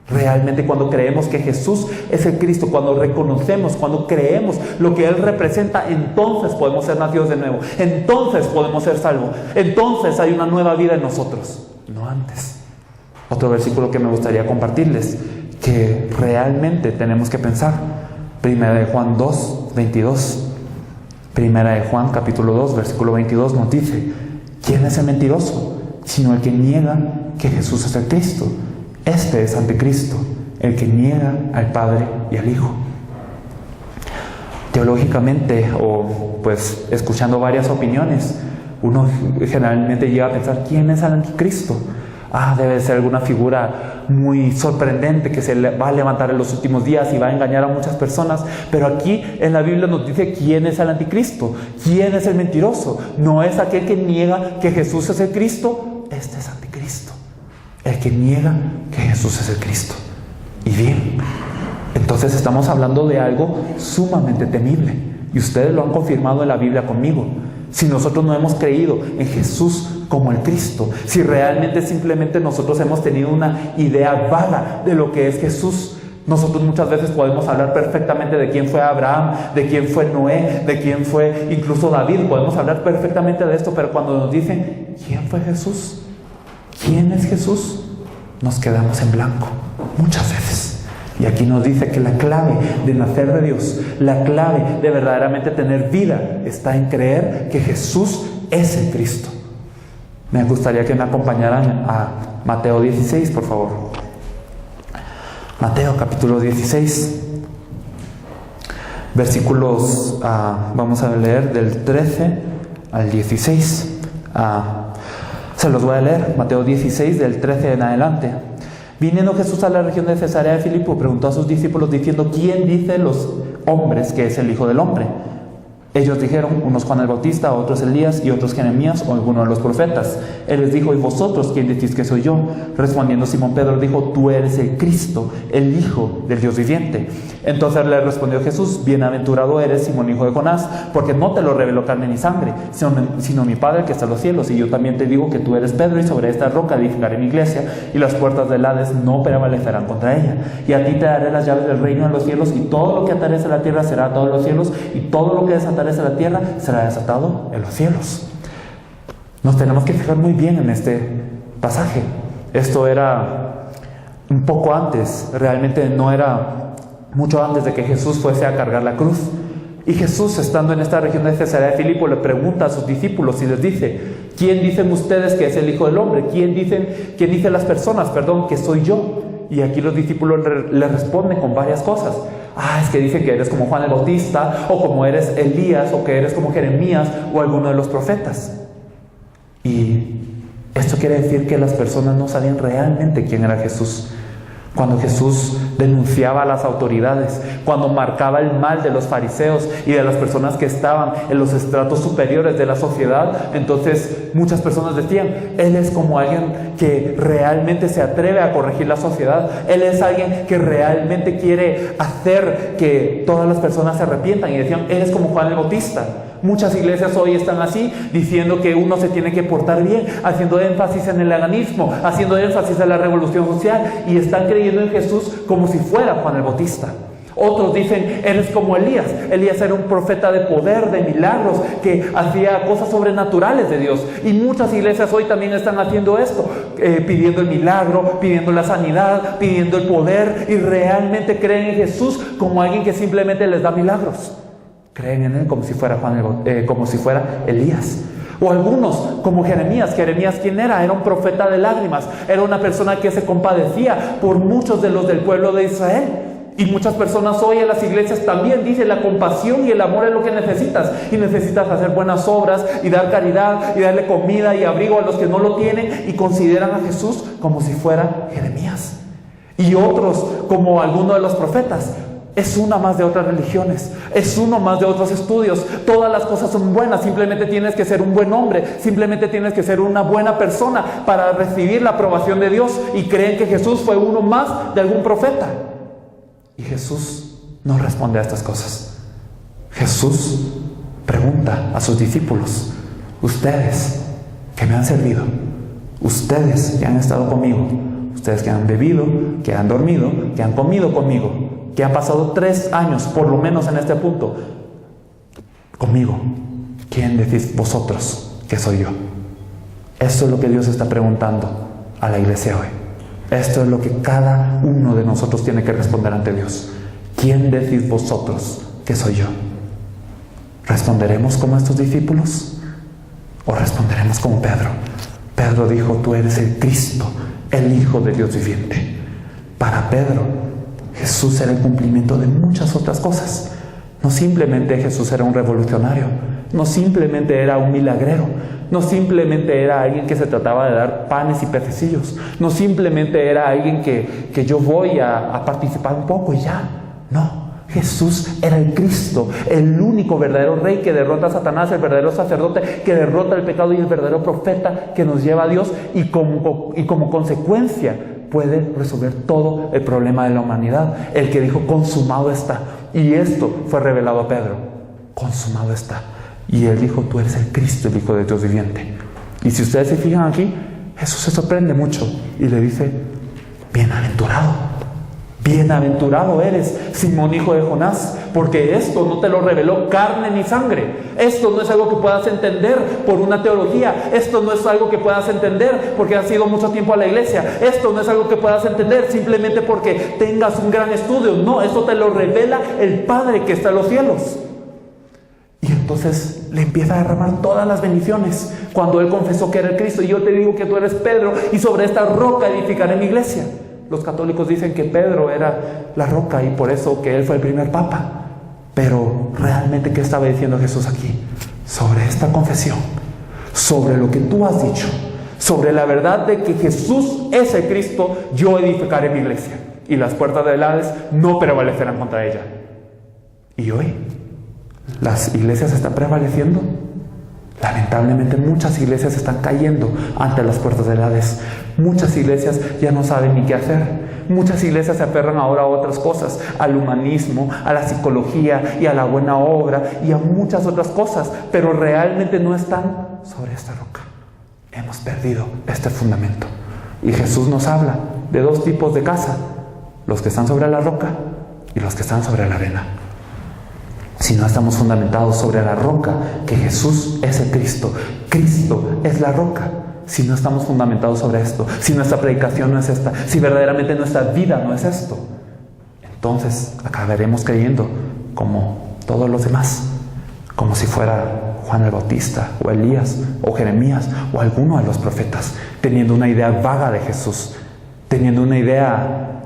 Realmente, cuando creemos que Jesús es el Cristo, cuando reconocemos, cuando creemos lo que Él representa, entonces podemos ser nacidos de nuevo, entonces podemos ser salvos, entonces hay una nueva vida en nosotros, no antes. Otro versículo que me gustaría compartirles, que realmente tenemos que pensar: Primera de Juan 2:22. Primera de Juan capítulo 2 versículo 22 nos dice: ¿quién es el mentiroso? Sino el que niega que Jesús es el Cristo. Este es anticristo, el que niega al Padre y al Hijo. Teológicamente, o pues escuchando varias opiniones, uno generalmente llega a pensar: ¿quién es el anticristo? Debe ser alguna figura muy sorprendente que se va a levantar en los últimos días y va a engañar a muchas personas. Pero aquí en la Biblia nos dice quién es el anticristo, quién es el mentiroso. No es aquel que niega que Jesús es el Cristo, este es anticristo, el que niega que Jesús es el Cristo. Y bien, entonces estamos hablando de algo sumamente temible, y ustedes lo han confirmado en la Biblia conmigo. Si nosotros no hemos creído en Jesús como el Cristo, si realmente simplemente nosotros hemos tenido una idea vaga de lo que es Jesús, nosotros muchas veces podemos hablar perfectamente de quién fue Abraham, de quién fue Noé, de quién fue incluso David. Podemos hablar perfectamente de esto, pero cuando nos dicen ¿quién fue Jesús? ¿Quién es Jesús? Nos quedamos en blanco muchas veces. Y aquí nos dice que la clave de nacer de Dios, la clave de verdaderamente tener vida, está en creer que Jesús es el Cristo. Me gustaría que me acompañaran a Mateo 16, por favor. Mateo capítulo 16, versículos, vamos a leer del 13 al 16. Se los voy a leer, Mateo 16, del 13 en adelante. Viniendo Jesús a la región de Cesarea de Filipo, preguntó a sus discípulos diciendo: ¿quién dicen los hombres que es el Hijo del Hombre? Ellos dijeron: unos Juan el Bautista, otros Elías, y otros Jeremías o alguno de los profetas. Él les dijo: ¿y vosotros quién decís que soy yo? Respondiendo Simón Pedro dijo: tú eres el Cristo, el Hijo del Dios viviente. Entonces le respondió Jesús: bienaventurado eres, Simón, hijo de Jonás, porque no te lo reveló carne ni sangre, sino mi Padre que está en los cielos. Y yo también te digo que tú eres Pedro, y sobre esta roca edificaré mi iglesia, y las puertas del Hades no prevalecerán contra ella. Y a ti te daré las llaves del reino de los cielos, y todo lo que atares en la tierra será atado en los cielos, y todo lo que desatares en la tierra será desatado en los cielos. Nos tenemos que fijar muy bien en este pasaje. Esto era un poco antes, realmente no era mucho antes de que Jesús fuese a cargar la cruz. Y Jesús, estando en esta región de Cesarea de Filipo, le pregunta a sus discípulos y les dice: ¿quién dicen ustedes que es el Hijo del Hombre? ¿Quién dicen las personas, que soy yo? Y aquí los discípulos le responden con varias cosas. Es que dicen que eres como Juan el Bautista, o como eres Elías, o que eres como Jeremías, o alguno de los profetas. Y esto quiere decir que las personas no sabían realmente quién era Jesús. Cuando Jesús denunciaba a las autoridades, cuando marcaba el mal de los fariseos y de las personas que estaban en los estratos superiores de la sociedad, entonces muchas personas decían: Él es como alguien que realmente se atreve a corregir la sociedad. Él es alguien que realmente quiere hacer que todas las personas se arrepientan. Y decían: Él es como Juan el Bautista. Muchas iglesias hoy están así, diciendo que uno se tiene que portar bien, haciendo énfasis en el aganismo, haciendo énfasis en la revolución social, y están creyendo en Jesús como si fuera Juan el Bautista. Otros dicen: eres como Elías. Elías era un profeta de poder, de milagros, que hacía cosas sobrenaturales de Dios. Y muchas iglesias hoy también están haciendo esto, pidiendo el milagro, pidiendo la sanidad, pidiendo el poder, y realmente creen en Jesús como alguien que simplemente les da milagros. Creen en Él como si fuera como si fuera Elías. O algunos como Jeremías. Jeremías, ¿quién era? Era un profeta de lágrimas. Era una persona que se compadecía por muchos de los del pueblo de Israel. Y muchas personas hoy en las iglesias también dicen: la compasión y el amor es lo que necesitas. Y necesitas hacer buenas obras y dar caridad y darle comida y abrigo a los que no lo tienen. Y consideran a Jesús como si fuera Jeremías. Y otros como alguno de los profetas. Es una más de otras religiones, es uno más de otros estudios. Todas las cosas son buenas, simplemente tienes que ser un buen hombre, simplemente tienes que ser una buena persona para recibir la aprobación de Dios. Y creen que Jesús fue uno más de algún profeta. Y Jesús no responde a estas cosas. Jesús pregunta a sus discípulos: ustedes que me han servido, ustedes que han estado conmigo, ustedes que han bebido, que han dormido, que han comido conmigo, que han pasado 3 años, por lo menos en este punto, conmigo, ¿quién decís vosotros que soy yo? Esto es lo que Dios está preguntando a la iglesia hoy. Esto es lo que cada uno de nosotros tiene que responder ante Dios. ¿Quién decís vosotros que soy yo? ¿Responderemos como estos discípulos? ¿O responderemos como Pedro? Pedro dijo: tú eres el Cristo, el Hijo de Dios viviente. Para Pedro, Jesús era el cumplimiento de muchas otras cosas. No simplemente Jesús era un revolucionario, no simplemente era un milagrero, no simplemente era alguien que se trataba de dar panes y pececillos, no simplemente era alguien que yo voy a participar un poco y ya. No, Jesús era el Cristo, el único verdadero rey que derrota a Satanás, el verdadero sacerdote que derrota el pecado y el verdadero profeta que nos lleva a Dios, y como consecuencia puede resolver todo el problema de la humanidad. El que dijo: consumado está. Y esto fue revelado a Pedro: consumado está. Y él dijo: tú eres el Cristo, el Hijo de Dios viviente. Y si ustedes se fijan aquí, Jesús se sorprende mucho y le dice: bienaventurado. Bienaventurado eres, Simón, hijo de Jonás, porque esto no te lo reveló carne ni sangre. Esto no es algo que puedas entender por una teología. Esto no es algo que puedas entender porque has ido mucho tiempo a la iglesia. Esto no es algo que puedas entender simplemente porque tengas un gran estudio. No, esto te lo revela el Padre que está en los cielos. Y entonces le empieza a derramar todas las bendiciones cuando él confesó que era el Cristo. Y yo te digo que tú eres Pedro, y sobre esta roca edificaré mi iglesia. Los católicos dicen que Pedro era la roca y por eso que él fue el primer papa. Pero realmente, ¿qué estaba diciendo Jesús aquí? Sobre esta confesión, sobre lo que tú has dicho, sobre la verdad de que Jesús es el Cristo, yo edificaré mi iglesia y las puertas del Hades no prevalecerán contra ella. Y hoy las iglesias están prevaleciendo. Lamentablemente muchas iglesias están cayendo ante las puertas del Hades. Muchas iglesias ya no saben ni qué hacer. Muchas iglesias se aferran ahora a otras cosas, al humanismo, a la psicología y a la buena obra y a muchas otras cosas, pero realmente no están sobre esta roca. Hemos perdido este fundamento. Y Jesús nos habla de 2 tipos de casa: los que están sobre la roca y los que están sobre la arena. Si no estamos fundamentados sobre la roca, que Jesús es el Cristo, Cristo es la roca. Si no estamos fundamentados sobre esto, si nuestra predicación no es esta, si verdaderamente nuestra vida no es esto, entonces acabaremos creyendo como todos los demás, como si fuera Juan el Bautista, o Elías, o Jeremías, o alguno de los profetas, teniendo una idea vaga de Jesús, teniendo una idea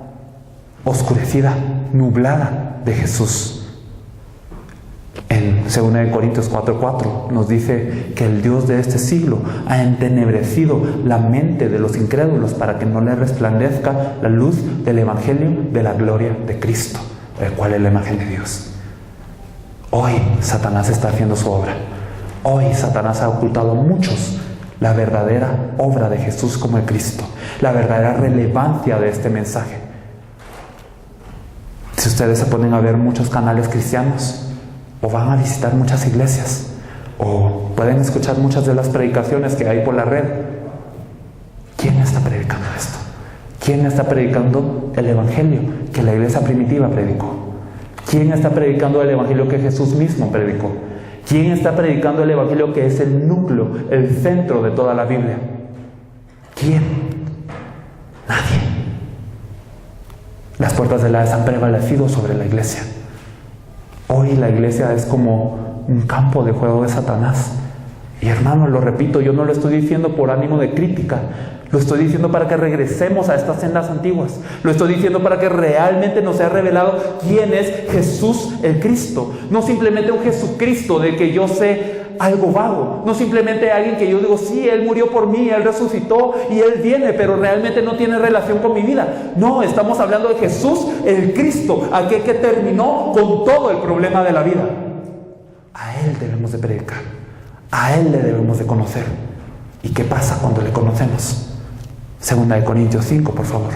oscurecida, nublada de Jesús. En 2 Corintios 4:4 nos dice que el Dios de este siglo ha entenebrecido la mente de los incrédulos para que no les resplandezca la luz del Evangelio de la gloria de Cristo, el cual es la imagen de Dios. Hoy Satanás está haciendo su obra. Hoy Satanás ha ocultado a muchos la verdadera obra de Jesús como el Cristo, la verdadera relevancia de este mensaje. Si ustedes se ponen a ver muchos canales cristianos, o van a visitar muchas iglesias, o pueden escuchar muchas de las predicaciones que hay por la red, ¿quién está predicando esto? ¿Quién está predicando el Evangelio que la iglesia primitiva predicó? ¿Quién está predicando el Evangelio que Jesús mismo predicó? ¿Quién está predicando el Evangelio que es el núcleo, el centro de toda la Biblia? ¿Quién? Nadie. Las puertas del Hades han prevalecido sobre la iglesia. Hoy la iglesia es como un campo de juego de Satanás. Y hermano, lo repito, yo no lo estoy diciendo por ánimo de crítica. Lo estoy diciendo para que regresemos a estas sendas antiguas. Lo estoy diciendo para que realmente nos sea revelado quién es Jesús el Cristo. No simplemente un Jesucristo de que yo sé algo vago. No simplemente alguien que yo digo, sí, Él murió por mí, Él resucitó y Él viene, pero realmente no tiene relación con mi vida. No, estamos hablando de Jesús el Cristo, aquel que terminó con todo el problema de la vida. A Él debemos de predicar. A Él le debemos de conocer. ¿Y qué pasa cuando le conocemos? 2 Corintios 5, por favor.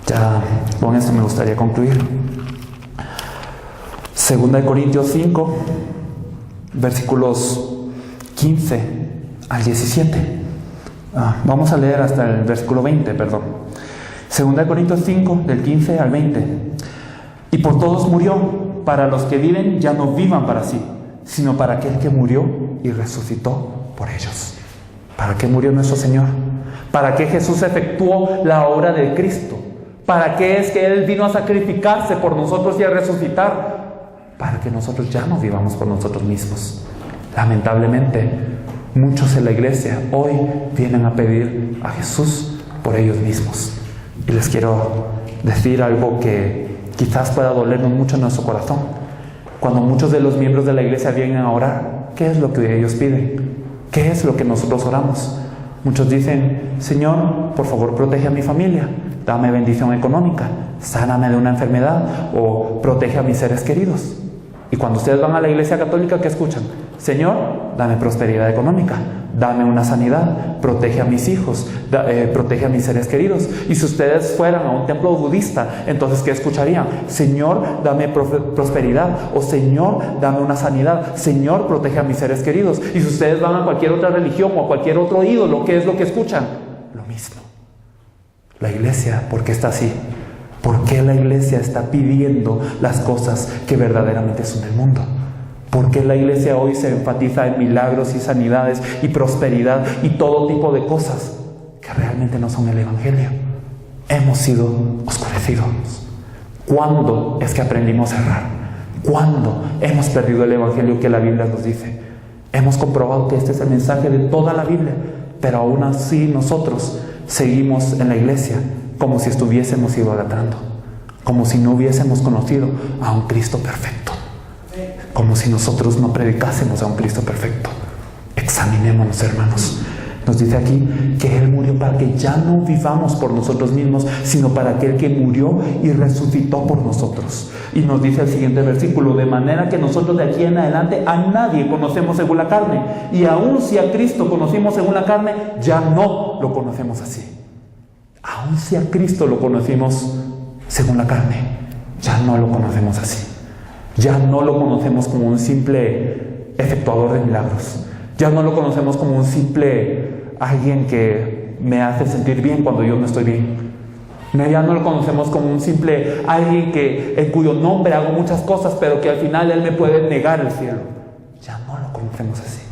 Ya con esto me gustaría concluir. 2 Corintios 5, versículos 15 al 17. Vamos a leer hasta el versículo 20, perdón. 2 Corintios 5, del 15 al 20. Y por todos murió, para los que viven ya no vivan para sí, sino para aquel que murió y resucitó por ellos. ¿Para qué murió nuestro Señor? ¿Para qué Jesús efectuó la obra de Cristo? ¿Para qué es que Él vino a sacrificarse por nosotros y a resucitar? Para que nosotros ya no vivamos por nosotros mismos. Lamentablemente, muchos en la iglesia hoy vienen a pedir a Jesús por ellos mismos. Y les quiero decir algo que quizás pueda dolernos mucho en nuestro corazón. Cuando muchos de los miembros de la iglesia vienen a orar, ¿qué es lo que ellos piden? ¿Qué es lo que nosotros oramos? Muchos dicen, Señor, por favor protege a mi familia, dame bendición económica, sáname de una enfermedad o protege a mis seres queridos. Y cuando ustedes van a la iglesia católica, ¿qué escuchan? Señor, dame prosperidad económica, dame una sanidad, protege a mis hijos, protege a mis seres queridos. Y si ustedes fueran a un templo budista, entonces ¿qué escucharían? Señor, dame prosperidad, o Señor, dame una sanidad, Señor, protege a mis seres queridos. Y si ustedes van a cualquier otra religión o a cualquier otro ídolo, ¿qué es lo que escuchan? Lo mismo. La iglesia, ¿por qué está así? ¿Por qué la iglesia está pidiendo las cosas que verdaderamente son del mundo? ¿Por qué la iglesia hoy se enfatiza en milagros y sanidades y prosperidad y todo tipo de cosas que realmente no son el Evangelio? Hemos sido oscurecidos. ¿Cuándo es que aprendimos a errar? ¿Cuándo hemos perdido el Evangelio que la Biblia nos dice? Hemos comprobado que este es el mensaje de toda la Biblia, pero aún así nosotros seguimos en la iglesia como si estuviésemos idolatrando, como si no hubiésemos conocido a un Cristo perfecto, como si nosotros no predicásemos a un Cristo perfecto. Examinémonos, hermanos. Nos dice aquí que Él murió para que ya no vivamos por nosotros mismos, sino para aquel que murió y resucitó por nosotros. Y nos dice el siguiente versículo, de manera que nosotros de aquí en adelante a nadie conocemos según la carne, y aun si a Cristo conocimos según la carne, ya no lo conocemos así. Aun si a Cristo lo conocimos según la carne, ya no lo conocemos así. Ya no lo conocemos como un simple efectuador de milagros. Ya no lo conocemos como un simple alguien que me hace sentir bien cuando yo no estoy bien. Ya no lo conocemos como un simple alguien en cuyo nombre hago muchas cosas, pero que al final Él me puede negar el cielo. Ya no lo conocemos así.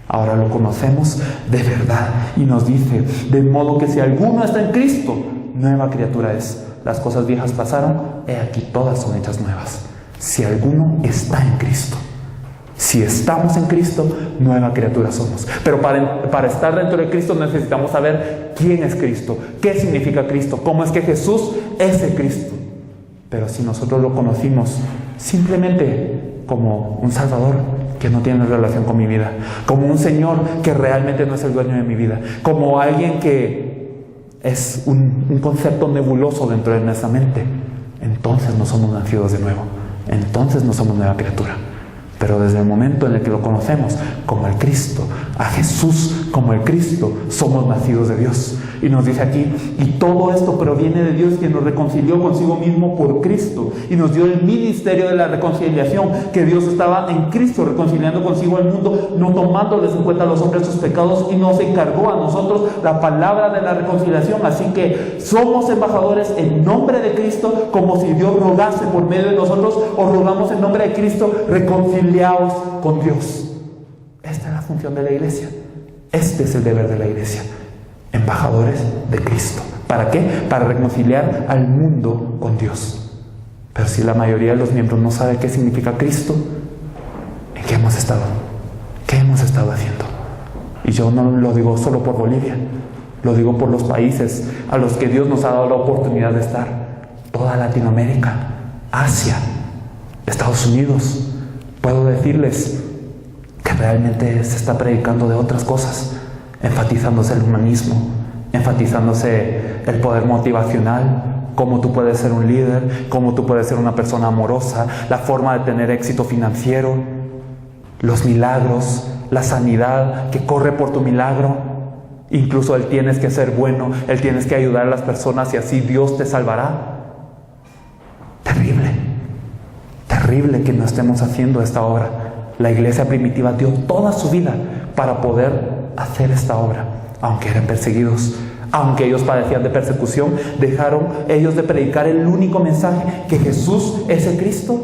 Ahora lo conocemos de verdad y nos dice, de modo que si alguno está en Cristo, nueva criatura es. Las cosas viejas pasaron, he aquí todas son hechas nuevas. si alguno está en Cristo. Si estamos en Cristo, nueva criatura somos. Pero para estar dentro de Cristo necesitamos saber quién es Cristo, qué significa Cristo, cómo es que Jesús es el Cristo. Pero si nosotros lo conocimos simplemente como un Salvador que no tiene relación con mi vida, como un Señor que realmente no es el dueño de mi vida, como alguien que es un concepto nebuloso dentro de nuestra mente, entonces no somos nacidos de nuevo, entonces no somos nueva criatura. Pero desde el momento en el que lo conocemos como el Cristo, a Jesús como el Cristo, somos nacidos de Dios. Y nos dice aquí, y todo esto proviene de Dios, quien nos reconcilió consigo mismo por Cristo y nos dio el ministerio de la reconciliación, que Dios estaba en Cristo reconciliando consigo al mundo, no tomándoles en cuenta a los hombres sus pecados, y nos encargó a nosotros la palabra de la reconciliación. Así que somos embajadores en nombre de Cristo, como si Dios rogase por medio de nosotros. Os rogamos en nombre de Cristo, reconciliaos con Dios. Esta es la función de la iglesia. Este es el deber de la iglesia. Embajadores de Cristo. ¿Para qué? Para reconciliar al mundo con Dios. Pero si la mayoría de los miembros no sabe qué significa Cristo, ¿en qué hemos estado? ¿Qué hemos estado haciendo? Y yo no lo digo solo por Bolivia, lo digo por los países a los que Dios nos ha dado la oportunidad de estar. Toda Latinoamérica, Asia, Estados Unidos. Puedo decirles que realmente se está predicando de otras cosas, enfatizándose el humanismo, enfatizándose el poder motivacional, cómo tú puedes ser un líder, cómo tú puedes ser una persona amorosa, la forma de tener éxito financiero, los milagros, la sanidad que corre por tu milagro, incluso el tienes que ser bueno, el tienes que ayudar a las personas y así Dios te salvará. Terrible, terrible que no estemos haciendo esta obra. La iglesia primitiva dio toda su vida para poder hacer esta obra, aunque eran perseguidos, aunque ellos padecían de persecución, dejaron ellos de predicar el único mensaje, que Jesús es el Cristo.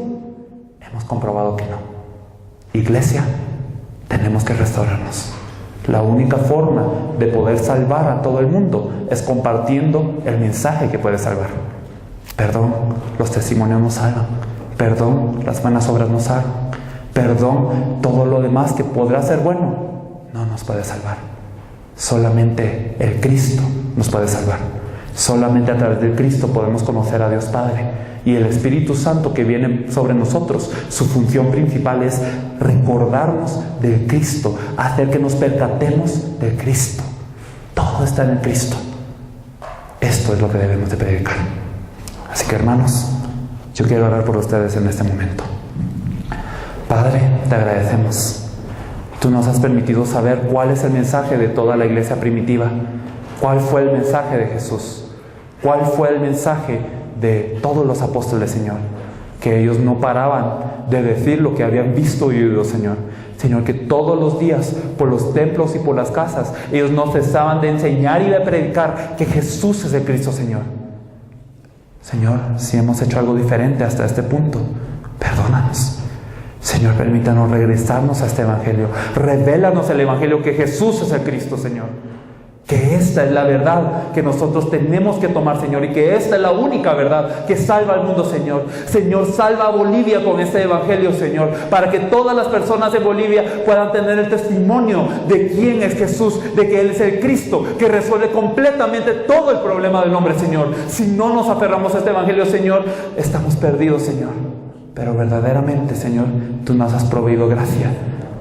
Hemos comprobado que no. Iglesia, tenemos que restaurarnos. La única forma de poder salvar a todo el mundo es compartiendo el mensaje que puede salvar. Perdón, los testimonios no salvan. Perdón, las buenas obras no salvan. Perdón, todo lo demás que podrá ser bueno no nos puede salvar. Solamente el Cristo nos puede salvar. Solamente a través del Cristo podemos conocer a Dios Padre. Y el Espíritu Santo que viene sobre nosotros, su función principal es recordarnos del Cristo, hacer que nos percatemos del Cristo. Todo está en el Cristo. Esto es lo que debemos de predicar. Así que, hermanos, yo quiero orar por ustedes en este momento. Padre, te agradecemos. Tú nos has permitido saber cuál es el mensaje de toda la iglesia primitiva. ¿Cuál fue el mensaje de Jesús? ¿Cuál fue el mensaje de todos los apóstoles, Señor? Que ellos no paraban de decir lo que habían visto y oído, Señor. Señor, que todos los días, por los templos y por las casas, ellos no cesaban de enseñar y de predicar que Jesús es el Cristo, Señor. Señor, si hemos hecho algo diferente hasta este punto, perdónanos. Señor, permítanos regresarnos a este Evangelio. Revélanos el Evangelio, que Jesús es el Cristo, Señor. Que esta es la verdad que nosotros tenemos que tomar, Señor, y que esta es la única verdad que salva al mundo, Señor. Señor, salva a Bolivia con este Evangelio, Señor, para que todas las personas de Bolivia puedan tener el testimonio de quién es Jesús, de que Él es el Cristo, que resuelve completamente todo el problema del hombre, Señor. Si no nos aferramos a este Evangelio, Señor, estamos perdidos, Señor. Pero verdaderamente, Señor, tú nos has proveído gracia.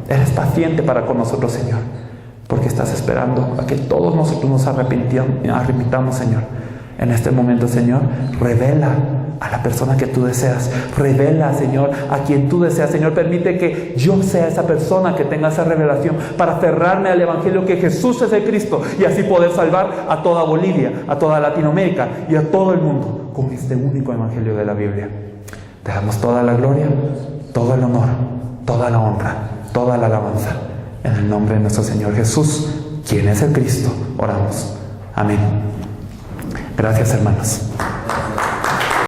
Eres paciente para con nosotros, Señor, porque estás esperando a que todos nosotros nos arrepintamos, Señor. En este momento, Señor, revela a la persona que tú deseas. Revela, Señor, a quien tú deseas. Señor, permite que yo sea esa persona que tenga esa revelación para aferrarme al Evangelio, que Jesús es el Cristo, y así poder salvar a toda Bolivia, a toda Latinoamérica y a todo el mundo con este único Evangelio de la Biblia. Te damos toda la gloria, todo el honor, toda la honra, toda la alabanza. En el nombre de nuestro Señor Jesús, quien es el Cristo, oramos. Amén. Gracias, hermanos.